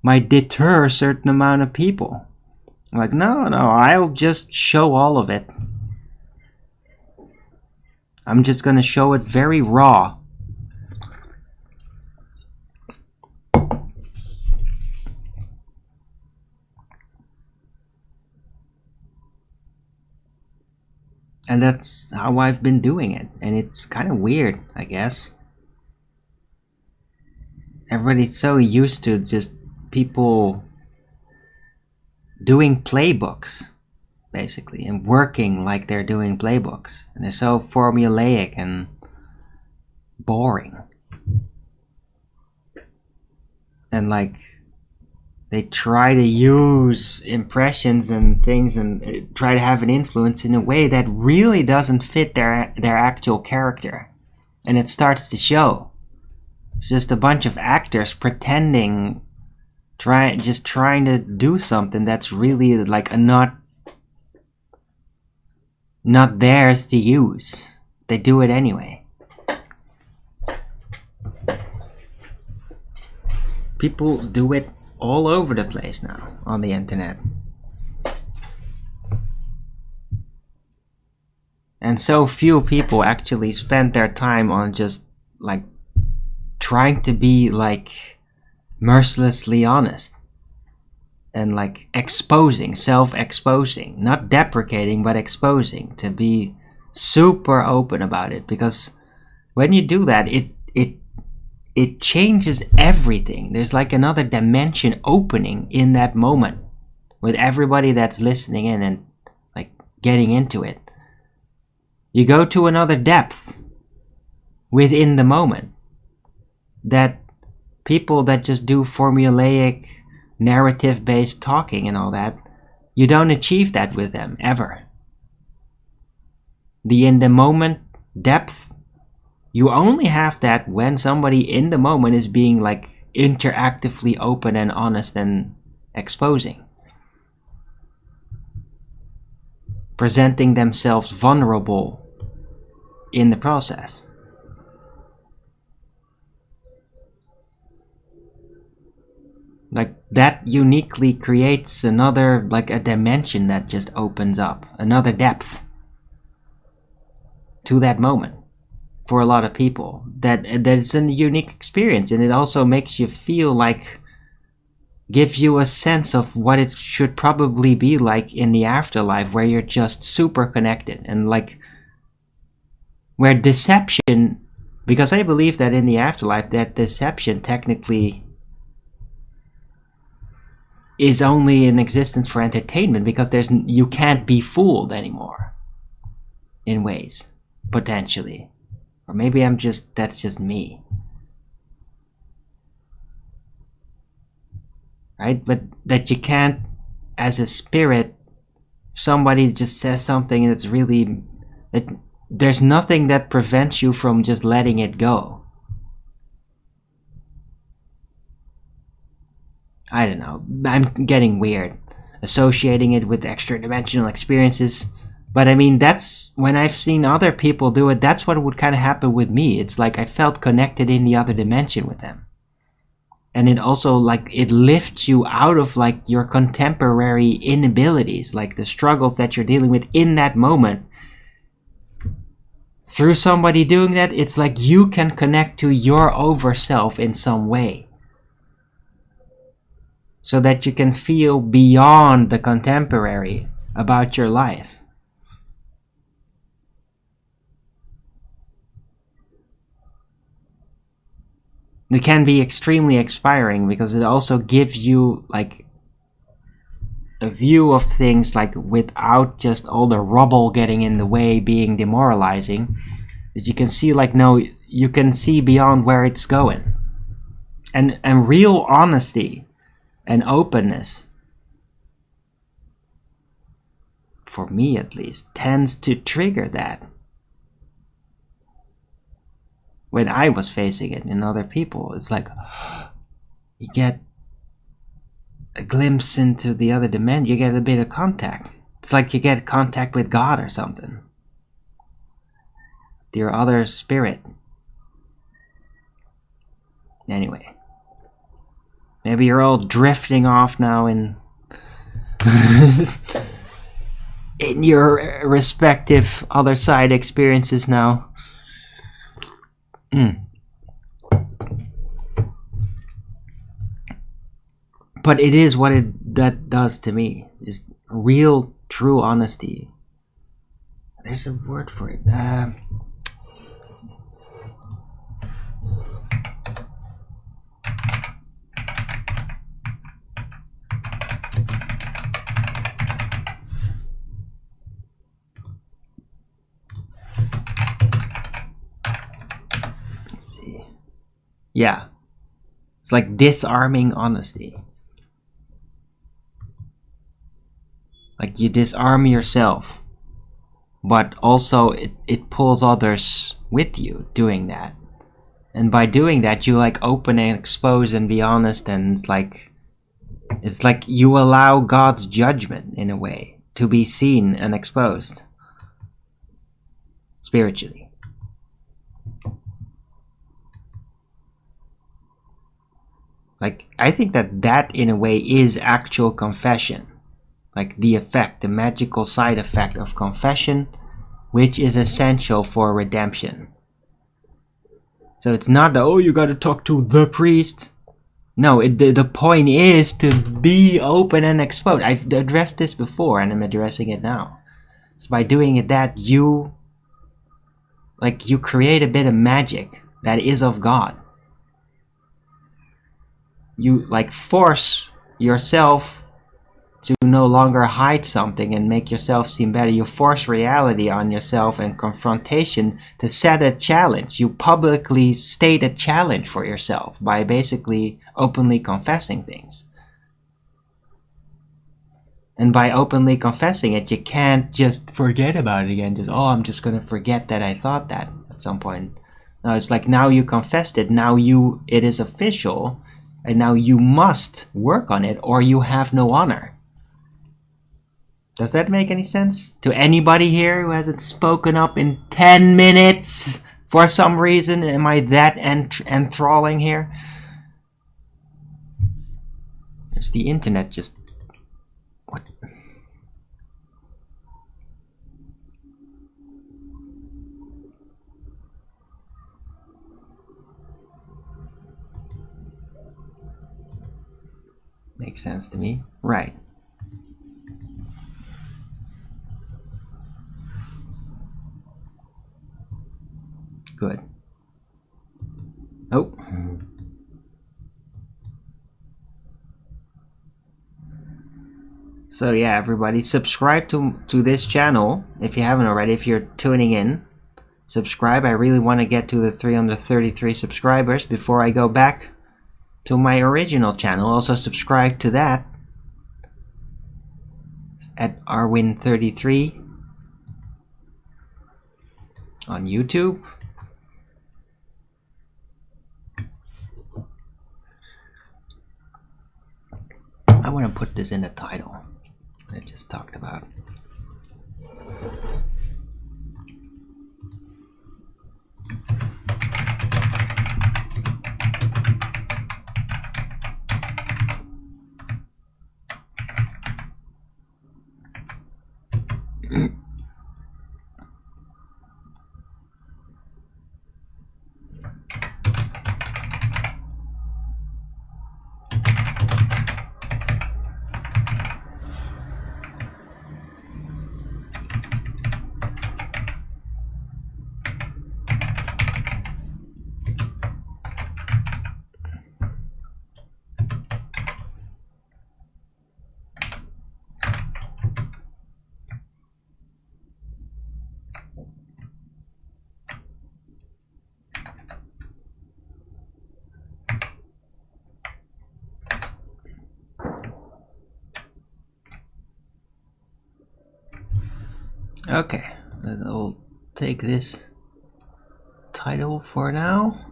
A: might deter a certain amount of people. Like, no, I'll just show all of it. I'm just going to show it very raw. And that's how I've been doing it. And it's kind of weird, I guess. Everybody's so used to just people doing playbooks, basically, and working like they're doing playbooks. And they're so formulaic and boring. And like, they try to use impressions and things and try to have an influence in a way that really doesn't fit their actual character. And it starts to show. It's just a bunch of actors pretending, just trying to do something that's really like a not theirs to use. They do it anyway. People do it all over the place now on the internet. And so few people actually spend their time on just like trying to be like mercilessly honest and like exposing, self-exposing, not deprecating but exposing, to be super open about it. Because when you do that, it changes everything. There's like another dimension opening in that moment with everybody that's listening in and like getting into it. You go to another depth within the moment that people that just do formulaic narrative-based talking and all that, you don't achieve that with them ever. The in the moment depth, you only have that when somebody in the moment is being like interactively open and honest and exposing. Presenting themselves vulnerable in the process. Like that uniquely creates another, like a dimension that just opens up, another depth to that moment. For a lot of people, that it's a unique experience, and it also makes you feel like, gives you a sense of what it should probably be like in the afterlife, where you're just super connected and like where deception, because I believe that in the afterlife that deception technically is only in existence for entertainment, because you can't be fooled anymore in ways, potentially. Or maybe that's just me. Right? But that you can't, as a spirit, somebody just says something and it's really, there's nothing that prevents you from just letting it go. I don't know. I'm getting weird. Associating it with extra dimensional experiences. But I mean, that's when I've seen other people do it, that's what would kind of happen with me. It's like I felt connected in the other dimension with them. And it also like, it lifts you out of like your contemporary inabilities, like the struggles that you're dealing with in that moment. Through somebody doing that, it's like you can connect to your over self in some way. So that you can feel beyond the contemporary about your life. It can be extremely inspiring because it also gives you like a view of things like without just all the rubble getting in the way being demoralizing. That you can see like, no, you can see beyond where it's going. And real honesty and openness, for me at least, tends to trigger that. When I was facing it in other people, it's like you get a glimpse into the other dimension. You get a bit of contact. It's like you get contact with God or something. Your other spirit. Anyway. Maybe you're all drifting off now in in your respective other side experiences now. But it is what that does to me. Just real, true honesty. There's a word for it. Let's see. Yeah. It's like disarming honesty. Like you disarm yourself, but also it pulls others with you doing that. And by doing that, you like open and expose and be honest, and it's like you allow God's judgment in a way to be seen and exposed spiritually. Like I think that in a way is actual confession. Like the effect, the magical side effect of confession, which is essential for redemption. So it's not the, oh, you gotta talk to the priest. No, the point is to be open and exposed. I've addressed this before and I'm addressing it now. So by doing it that, you create a bit of magic that is of God. You like force yourself to no longer hide something and make yourself seem better. You force reality on yourself and confrontation to set a challenge. You publicly state a challenge for yourself by basically openly confessing things. And by openly confessing it, you can't just forget about it again. Just, oh, I'm just going to forget that I thought that at some point. No, it's like now you confessed it. Now it is official. And now you must work on it or you have no honor. Does that make any sense? To anybody here who hasn't spoken up in 10 minutes for some reason? Am I that enthralling here? There's the internet just... What? Makes sense to me. Right. Good. Oh. So yeah, everybody, subscribe to this channel if you haven't already. If you're tuning in, subscribe. I really want to get to the 333 subscribers before I go back to my original channel. Also subscribe to that at Arwin33 on YouTube. I want to put this in the title I just talked about. Okay, I'll take this title for now.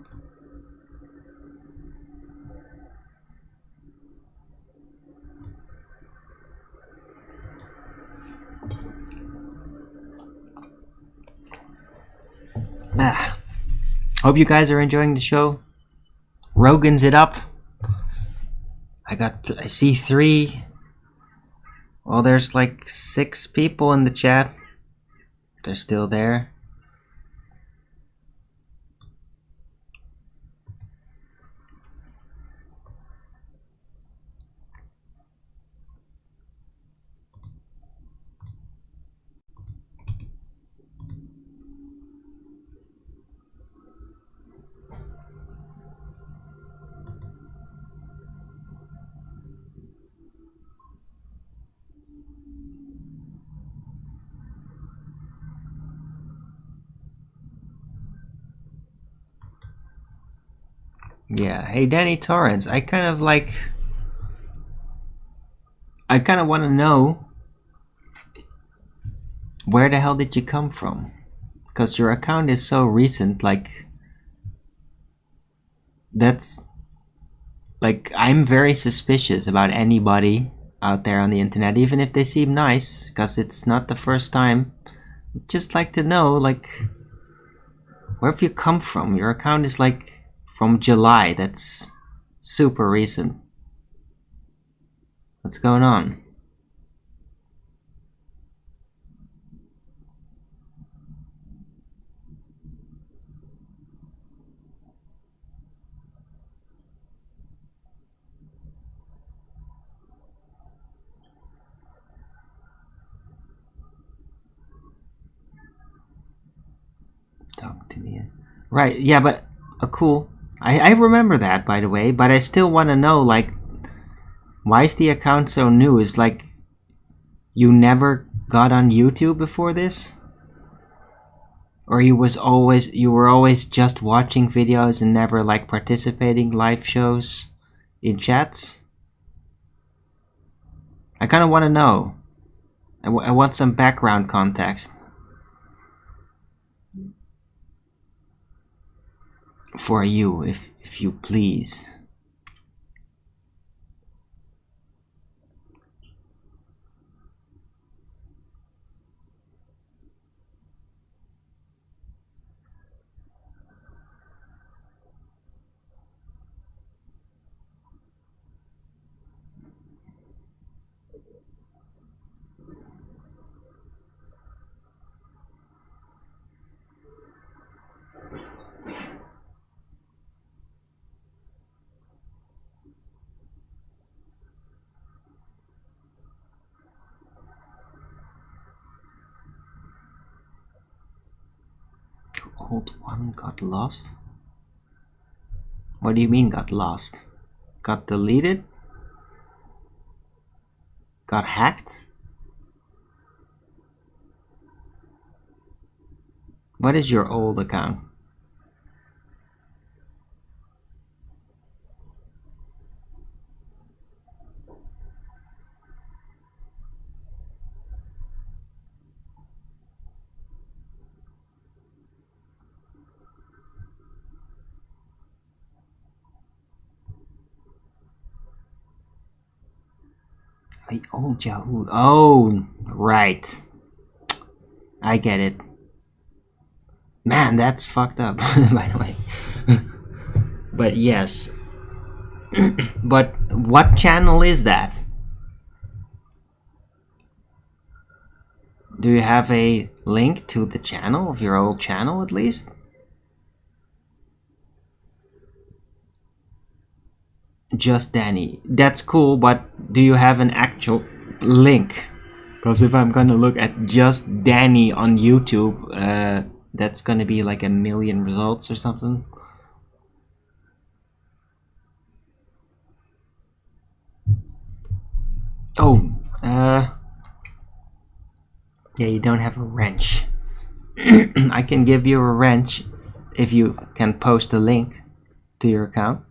A: Hope you guys are enjoying the show. Rogan's it up. I see 3. Well, there's like 6 people in the chat. They're still there. Yeah, hey Danny Torrance, I kind of want to know, where the hell did you come from? Because your account is so recent, I'm very suspicious about anybody out there on the internet, even if they seem nice, because it's not the first time. I'd just like to know, where have you come from? Your account is from July. That's super recent. What's going on? Talk to me. Right, yeah, but cool. I remember that, by the way, but I still want to know, why is the account so new? Is you never got on YouTube before this? Or you were always just watching videos and never participating live shows in chats? I kind of want to know. I want some background context. For you, if you please. Old one got lost? What do you mean got lost? Got deleted? Got hacked? What is your old account? My old Yahoo. Oh, right. I get it. Man, that's fucked up, by the way. But yes. But what channel is that? Do you have a link to the channel of your old channel at least? Just Danny. That's cool, but do you have an actual link? Because if I'm gonna look at just Danny on YouTube, that's gonna be like 1 million results or something. Oh, yeah, you don't have a wrench. I can give you a wrench if you can post a link to your account.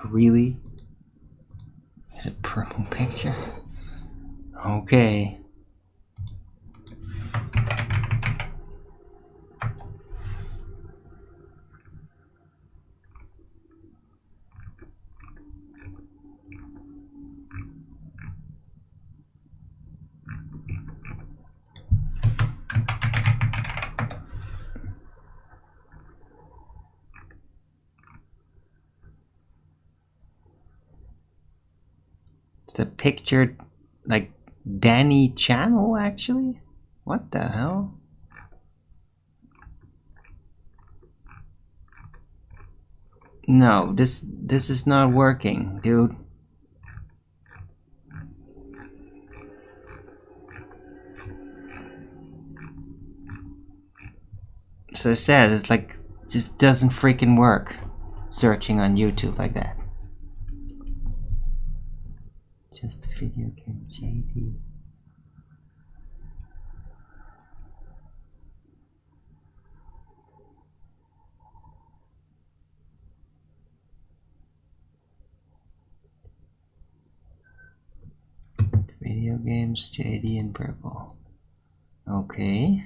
A: Really? A purple picture? Okay. It's a picture like Danny channel actually? What the hell? No, this is not working, dude. So sad, it's like just doesn't freaking work searching on YouTube like that. Just video game JD. Video games JD in purple. Okay.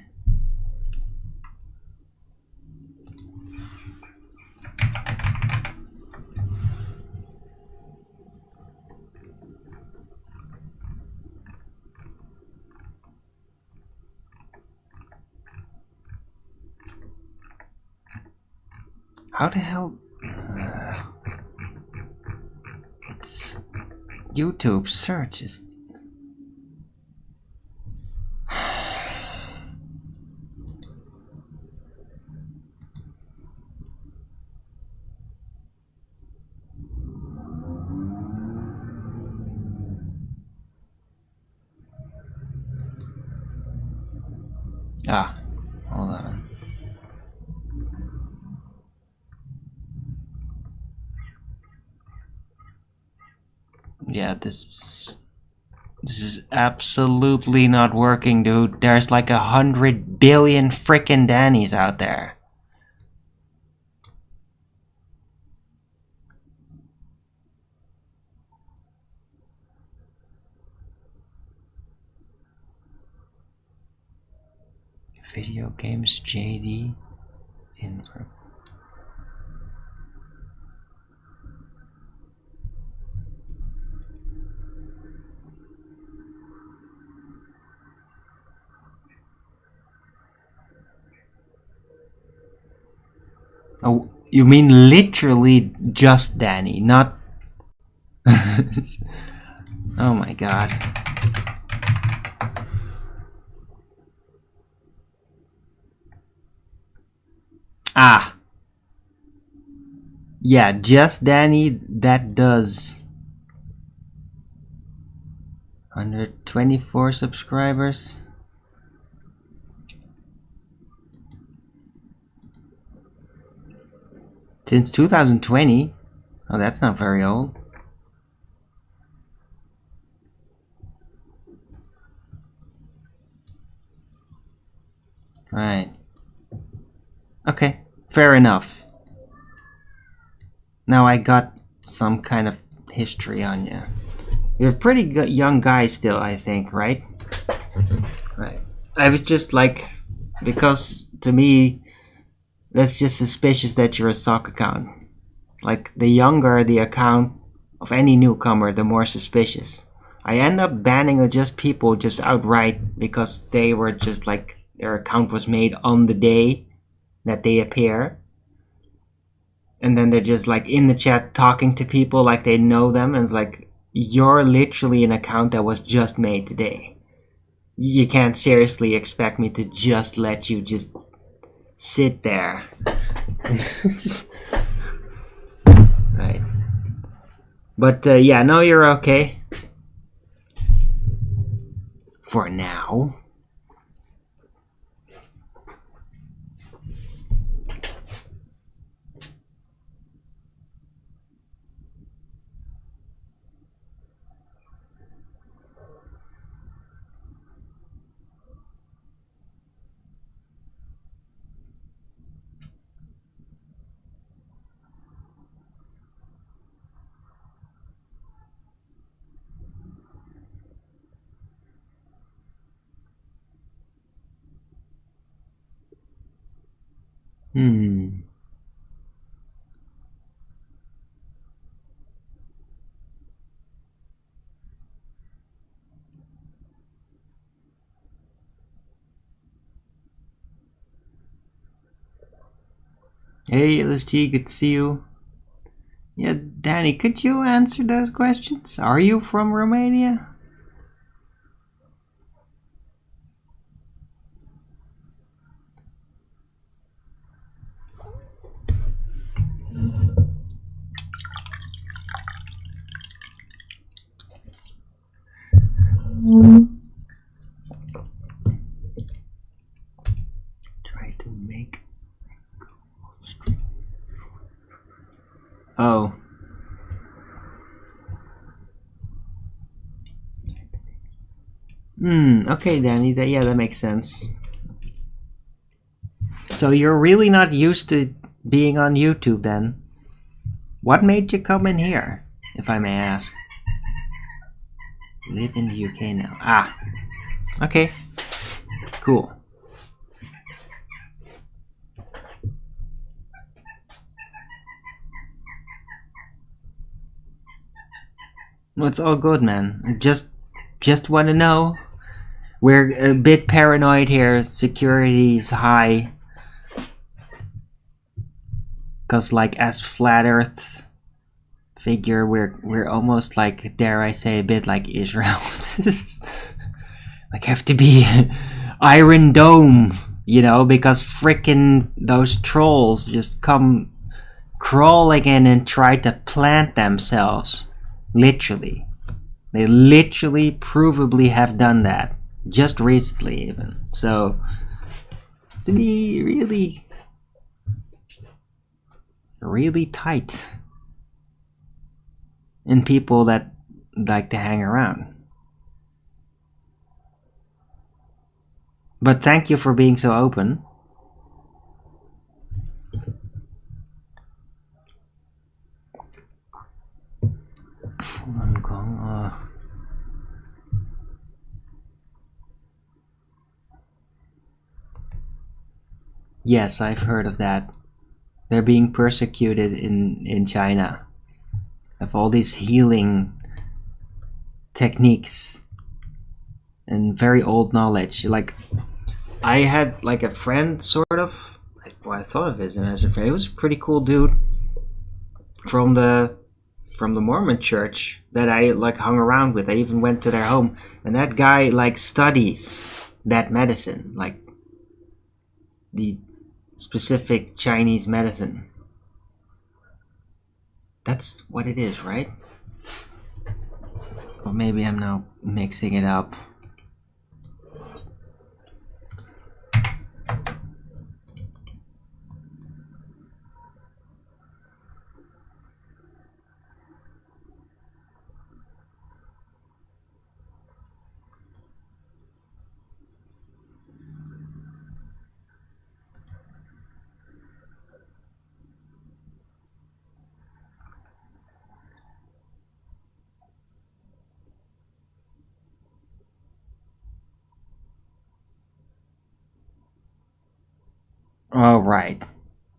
A: How the hell? It's YouTube search is. Ah, hold on. Yeah, this is absolutely not working, dude. There's like 100 billion frickin' Dannies out there. Video games JD in purple. Oh, you mean literally just Danny, not... Oh my god. Ah! Yeah, just Danny, that does. 124 subscribers. Since 2020. Oh, that's not very old. Right. Okay, fair enough. Now I got some kind of history on you. You're a pretty good young guy still, I think, right? Right. I was just like, because to me, that's just suspicious that you're a sock account. Like, the younger the account of any newcomer, the more suspicious. I end up banning just people just outright because they were just like, their account was made on the day that they appear. And then they're just like in the chat talking to people like they know them, and it's like, you're literally an account that was just made today. You can't seriously expect me to just let you just sit there. Right. But yeah, no, you're okay. For now. Hmm. Hey, LSG, good to see you. Yeah, Danny, could you answer those questions? Are you from Romania? Try to make. Oh. Okay, Danny, that makes sense. So you're really not used to being on YouTube then? What made you come in here, if I may ask? Live in the UK now. Ah. Okay. Cool. Well, it's all good, man. Just want to know. We're a bit paranoid here. Security's high. Cause like as flat Earth figure, we're almost like, dare I say, a bit like Israel. Like have to be Iron Dome, you know, because frickin' those trolls just come crawling in and try to plant themselves. Literally. They literally, provably have done that. Just recently, even. So, to be really, really tight. And people that like to hang around. But thank you for being so open. Yes, I've heard of that. They're being persecuted in China. Of all these healing techniques and very old knowledge. Like, I had like a friend, sort of. Well, I thought of him as a friend. He was a pretty cool dude from the Mormon church that I like hung around with. I even went to their home, and that guy like studies that medicine, like the specific Chinese medicine. That's what it is, right? Or maybe I'm now mixing it up. Oh, right.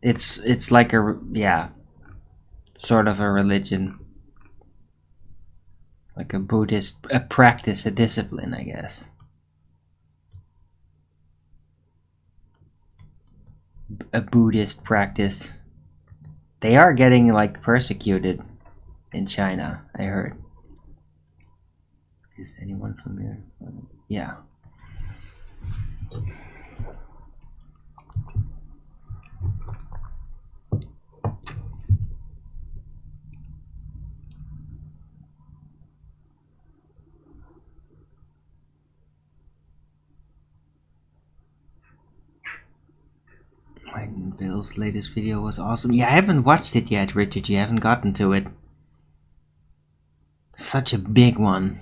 A: It's like a, yeah, sort of a religion, like a Buddhist, a practice, a discipline, I guess. A Buddhist practice. They are getting like persecuted in China, I heard. Is anyone familiar? Yeah. Bill's latest video was awesome. Yeah, I haven't watched it yet, Richard. You haven't gotten to it. Such a big one.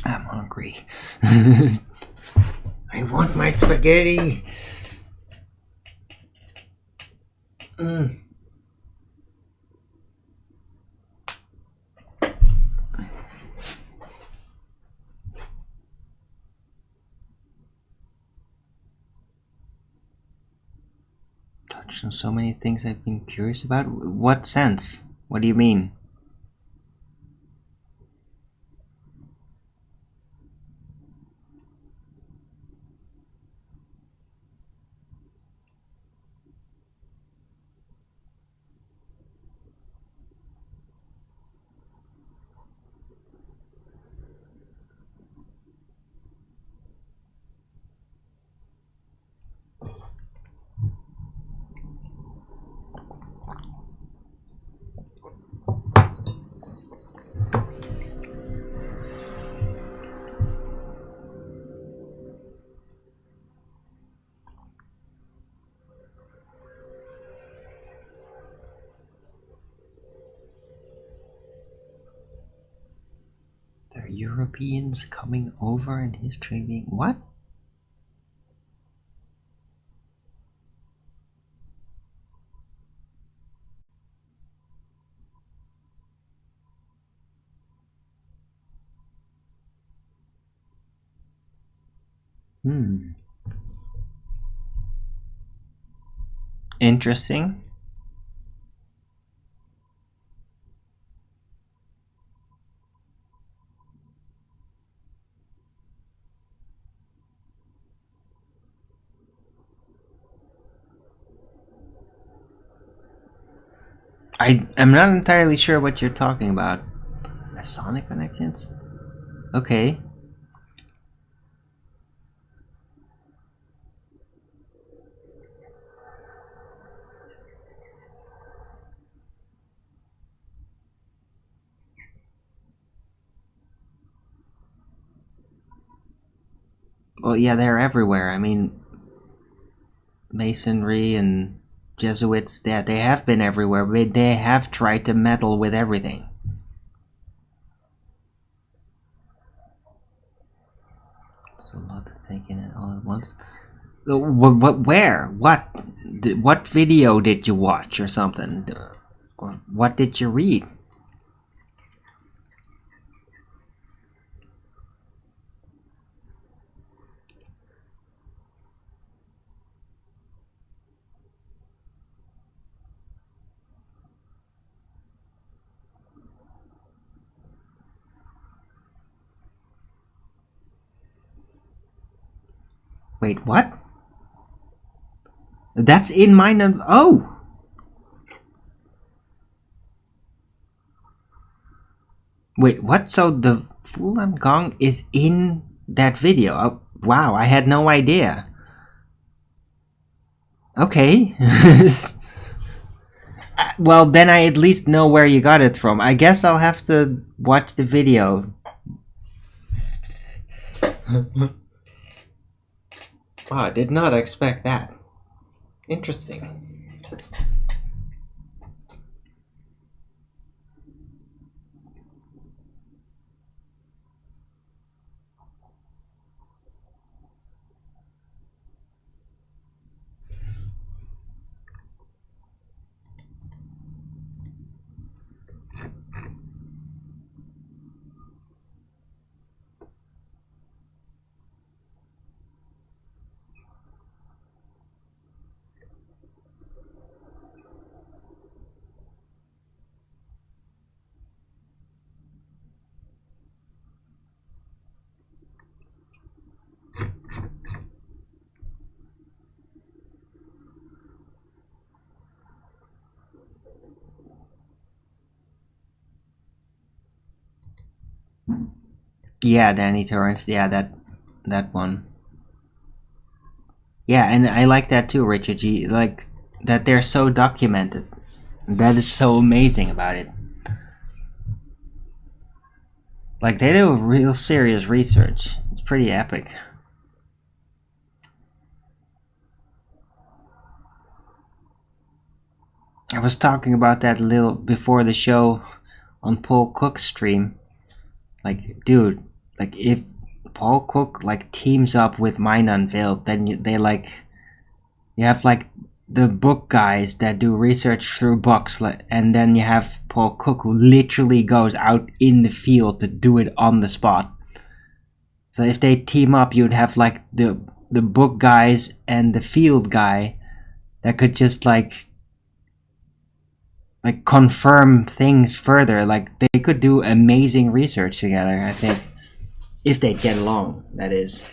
A: I'm hungry. I want my spaghetti. Touched on so many things I've been curious about. What sense? What do you mean? There are Europeans coming over and history being... What? Interesting. I'm not entirely sure what you're talking about. Masonic connections? Okay. Well, yeah, they're everywhere. I mean, Masonry and Jesuits, they have been everywhere. They have tried to meddle with everything. So a lot to take in it all at once. Where? What video did you watch or something? What did you read? Wait, what? That's in my... Oh! Wait, what? So the Fulan Gong is in that video? Oh, wow, I had no idea. Okay. Well, then I at least know where you got it from. I guess I'll have to watch the video. Wow, I did not expect that. Interesting. Yeah, Danny Torrance. Yeah, that one. Yeah, and I like that too, Richard G. Like that they're so documented. That is so amazing about it. Like they do real serious research. It's pretty epic. I was talking about that a little before the show on Paul Cook's stream. Like, dude, like if Paul Cook like teams up with Mind Unveiled, then you have like the book guys that do research through books, and then you have Paul Cook who literally goes out in the field to do it on the spot. So if they team up, you'd have like the book guys and the field guy that could just like confirm things further. Like they could do amazing research together, I think, if they get along, that is.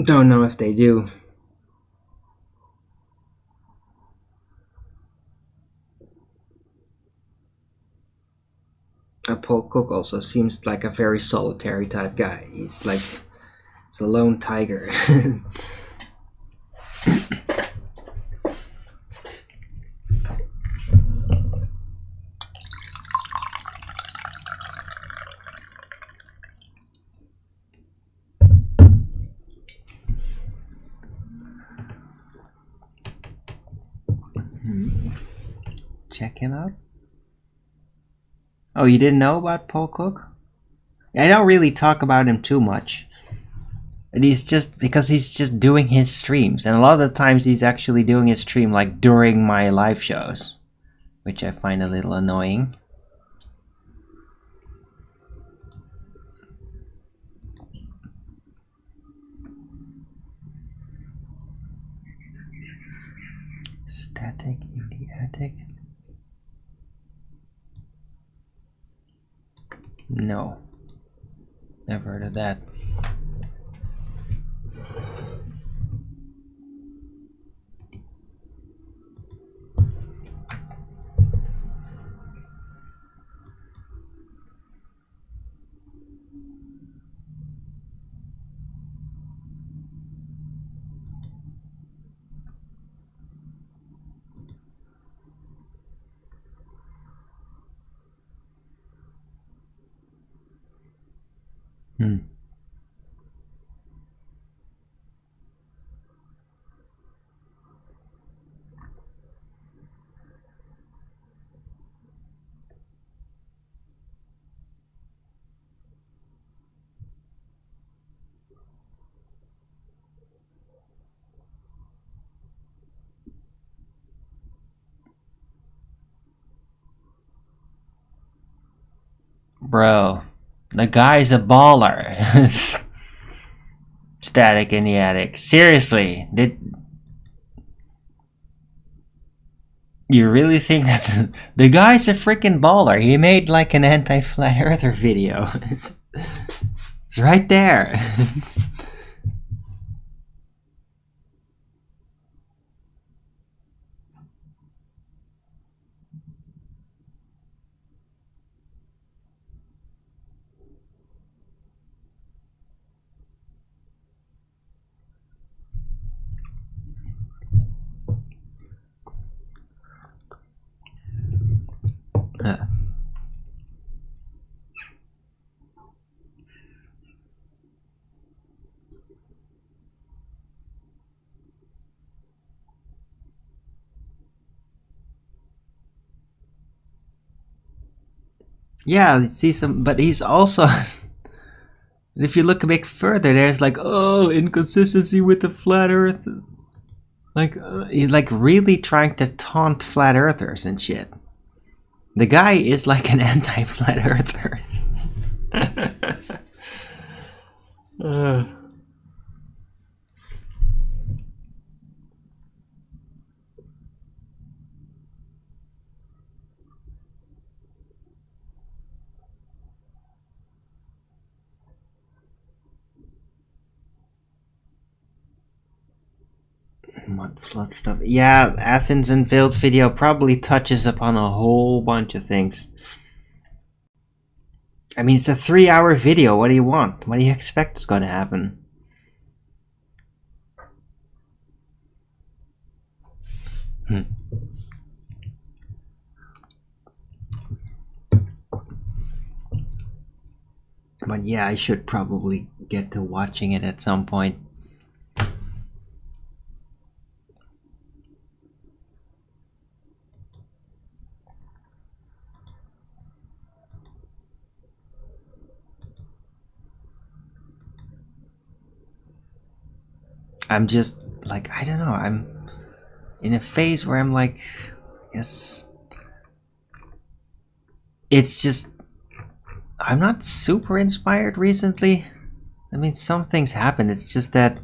A: Don't know if they do. Paul Cook also seems like a very solitary type guy. He's a lone tiger. Check him out. Oh, you didn't know about Paul Cook? I don't really talk about him too much. And he's just doing his streams, and a lot of the times he's actually doing his stream like during my live shows, which I find a little annoying. Static in the attic? No. Never heard of that. Bro, the guy's a baller. Static in the attic. Seriously, did you really think that's the guy's a freaking baller? He made like an anti-flat earther video. It's right there. Yeah, see some, but he's also. If you look a bit further, there's like, oh, inconsistency with the flat Earth. Like, he's like really trying to taunt flat earthers and shit. The guy is like an anti-flat earther. Mud flood stuff. Yeah, Athens Unveiled video probably touches upon a whole bunch of things. I mean, it's a 3-hour video. What do you want? What do you expect is going to happen? But yeah, I should probably get to watching it at some point. I'm just like, I don't know, I'm in a phase where I'm like, yes, it's just, I'm not super inspired recently. I mean, some things happen, it's just that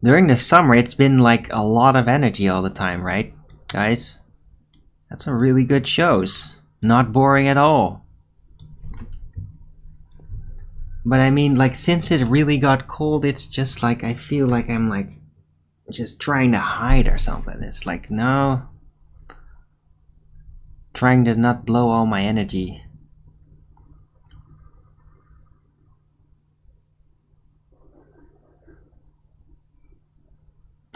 A: during the summer it's been like a lot of energy all the time, right, guys? That's some really good shows. Not boring at all. But I mean, like, since it really got cold, it's just like, I feel like I'm like just trying to hide or something. It's like, no. Trying to not blow all my energy.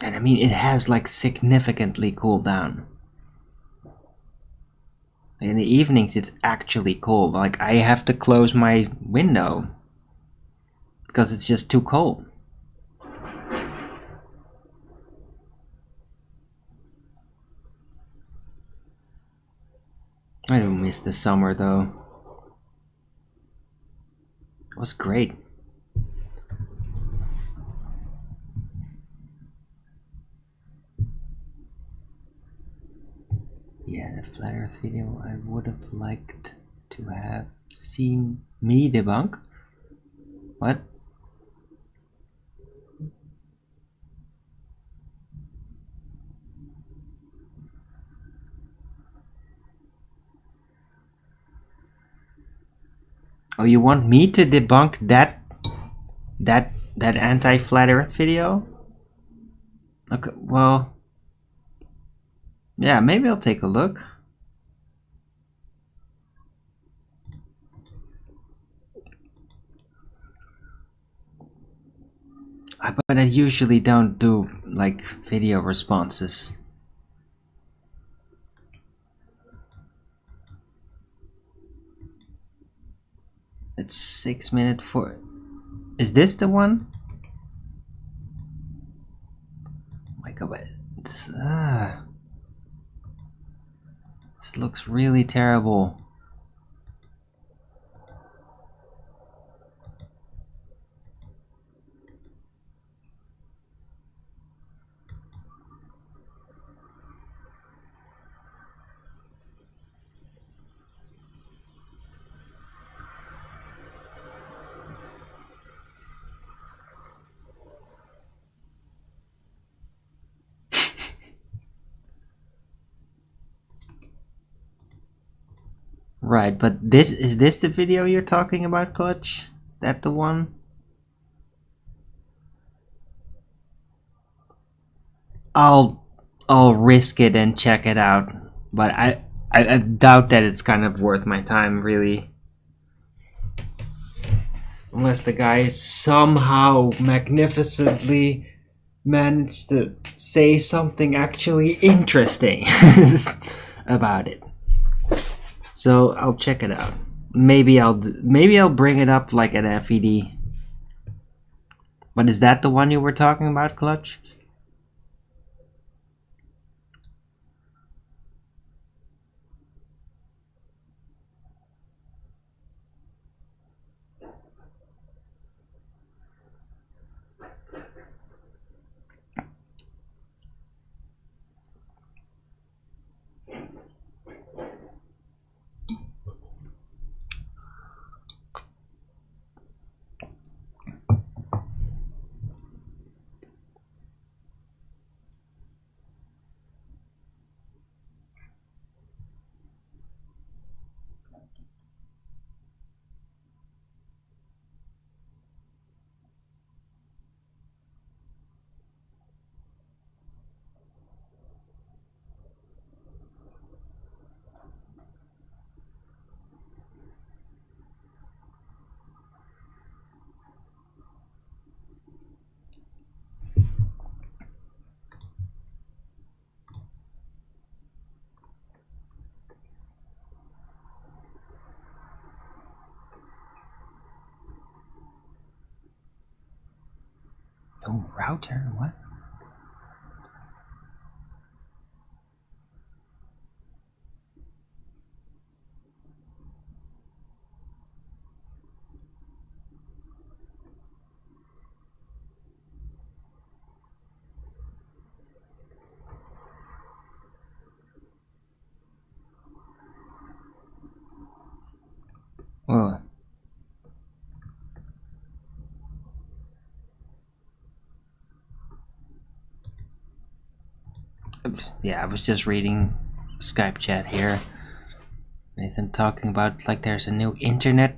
A: And I mean, it has like significantly cooled down. In the evenings, it's actually cold. Like, I have to close my window because it's just too cold. I do miss the summer though. It was great. Yeah, the flat earth video I would have liked to have seen me debunk. What? Oh, you want me to debunk that anti-flat earth video? Okay, well, yeah, maybe I'll take a look. But I usually don't do like video responses. It's 6 minutes for. Is this the one? Oh my god, this looks really terrible. Right, but is this the video you're talking about, Clutch? That the one? I'll risk it and check it out, but I doubt that it's kind of worth my time, really. Unless the guy somehow magnificently managed to say something actually interesting about it. So I'll check it out. Maybe I'll bring it up like at FED. But is that the one you were talking about, Clutch? No router? What? Yeah, I was just reading Skype chat here. Nathan talking about like there's a new internet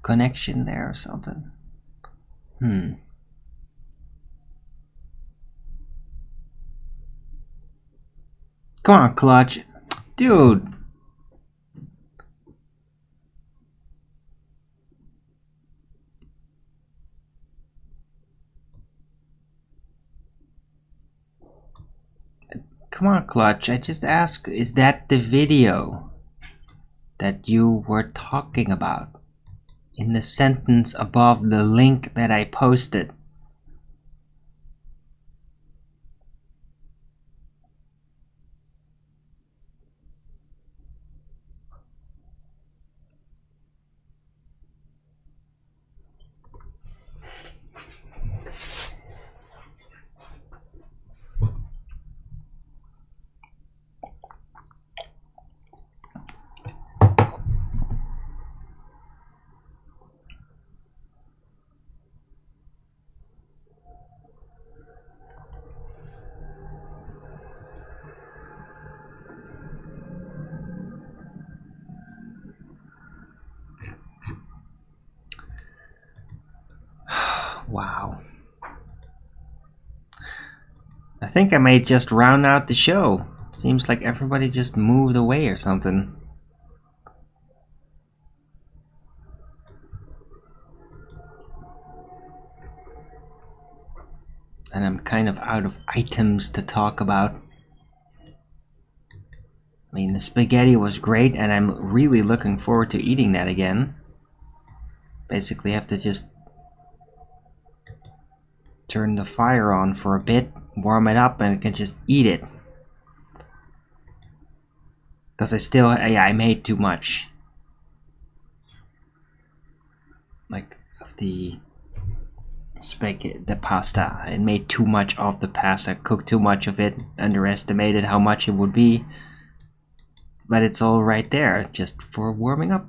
A: connection there or something. Come on, Clutch. Dude. Come on, Clutch. I just asked, is that the video that you were talking about? In the sentence above the link that I posted. Wow. I think I may just round out the show. Seems like everybody just moved away or something. And I'm kind of out of items to talk about. I mean, the spaghetti was great and I'm really looking forward to eating that again. Basically I have to just turn the fire on for a bit, warm it up, and I can just eat it. Because I made too much. Like, of the spaghetti, the pasta. I made too much of the pasta, cooked too much of it, underestimated how much it would be. But it's all right there, just for warming up.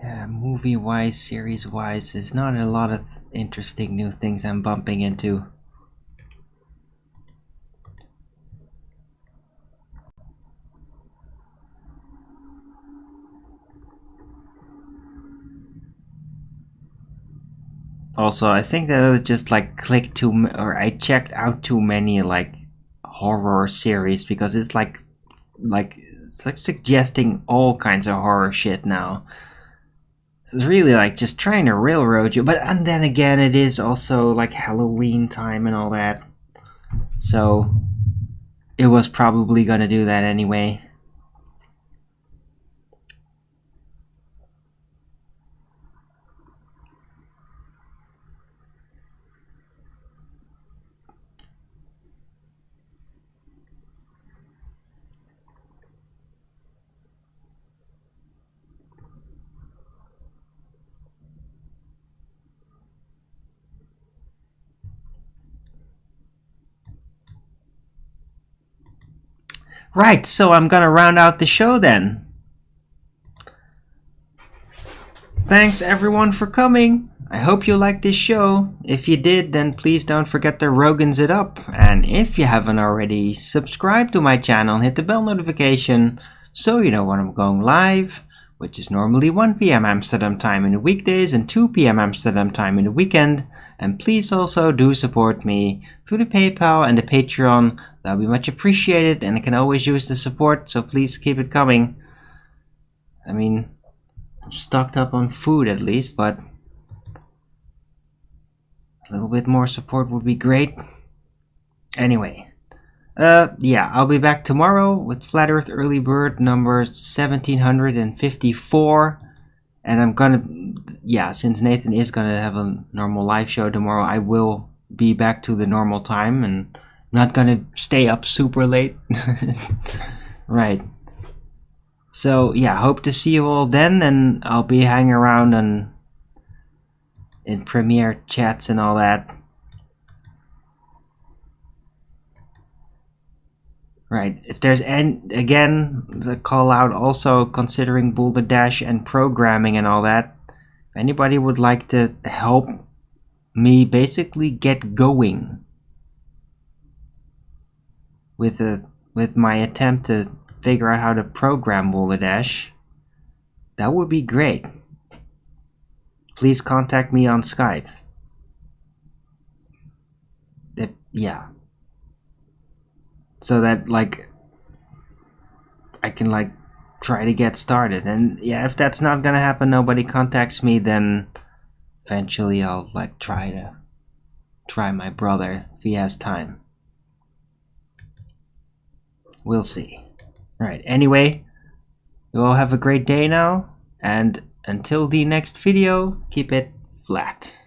A: Yeah, movie-wise, series-wise, there's not a lot of interesting new things I'm bumping into. Also, I think that I just like clicked or I checked out too many like horror series because it's like suggesting all kinds of horror shit now. It's really like just trying to railroad you, and then again, it is also like Halloween time and all that, so it was probably gonna do that anyway. Right, so I'm gonna round out the show then. Thanks everyone for coming. I hope you liked this show. If you did, then please don't forget to Rogan's it up. And if you haven't already, subscribe to my channel and hit the bell notification so you know when I'm going live, which is normally 1 p.m. Amsterdam time in the weekdays and 2 p.m. Amsterdam time in the weekend. And please also do support me through the PayPal and the Patreon. That would be much appreciated, and I can always use the support, so please keep it coming. I mean, I'm stocked up on food at least, but a little bit more support would be great. Anyway, yeah, I'll be back tomorrow with Flat Earth Early Bird number 1754. And I'm gonna, yeah, since Nathan is gonna have a normal live show tomorrow, I will be back to the normal time and not gonna stay up super late. Right. So yeah, hope to see you all then, and I'll be hanging around in Premiere chats and all that. Right, if there's again, the call out also considering Boulder Dash and programming and all that. If anybody would like to help me basically get going with my attempt to figure out how to program Boulder Dash, that would be great. Please contact me on Skype. Yeah. So that like I can like try to get started. And yeah, if that's not gonna happen, nobody contacts me, then eventually I'll like try my brother if he has time. We'll see. Alright, anyway, you all have a great day now, and until the next video, keep it flat.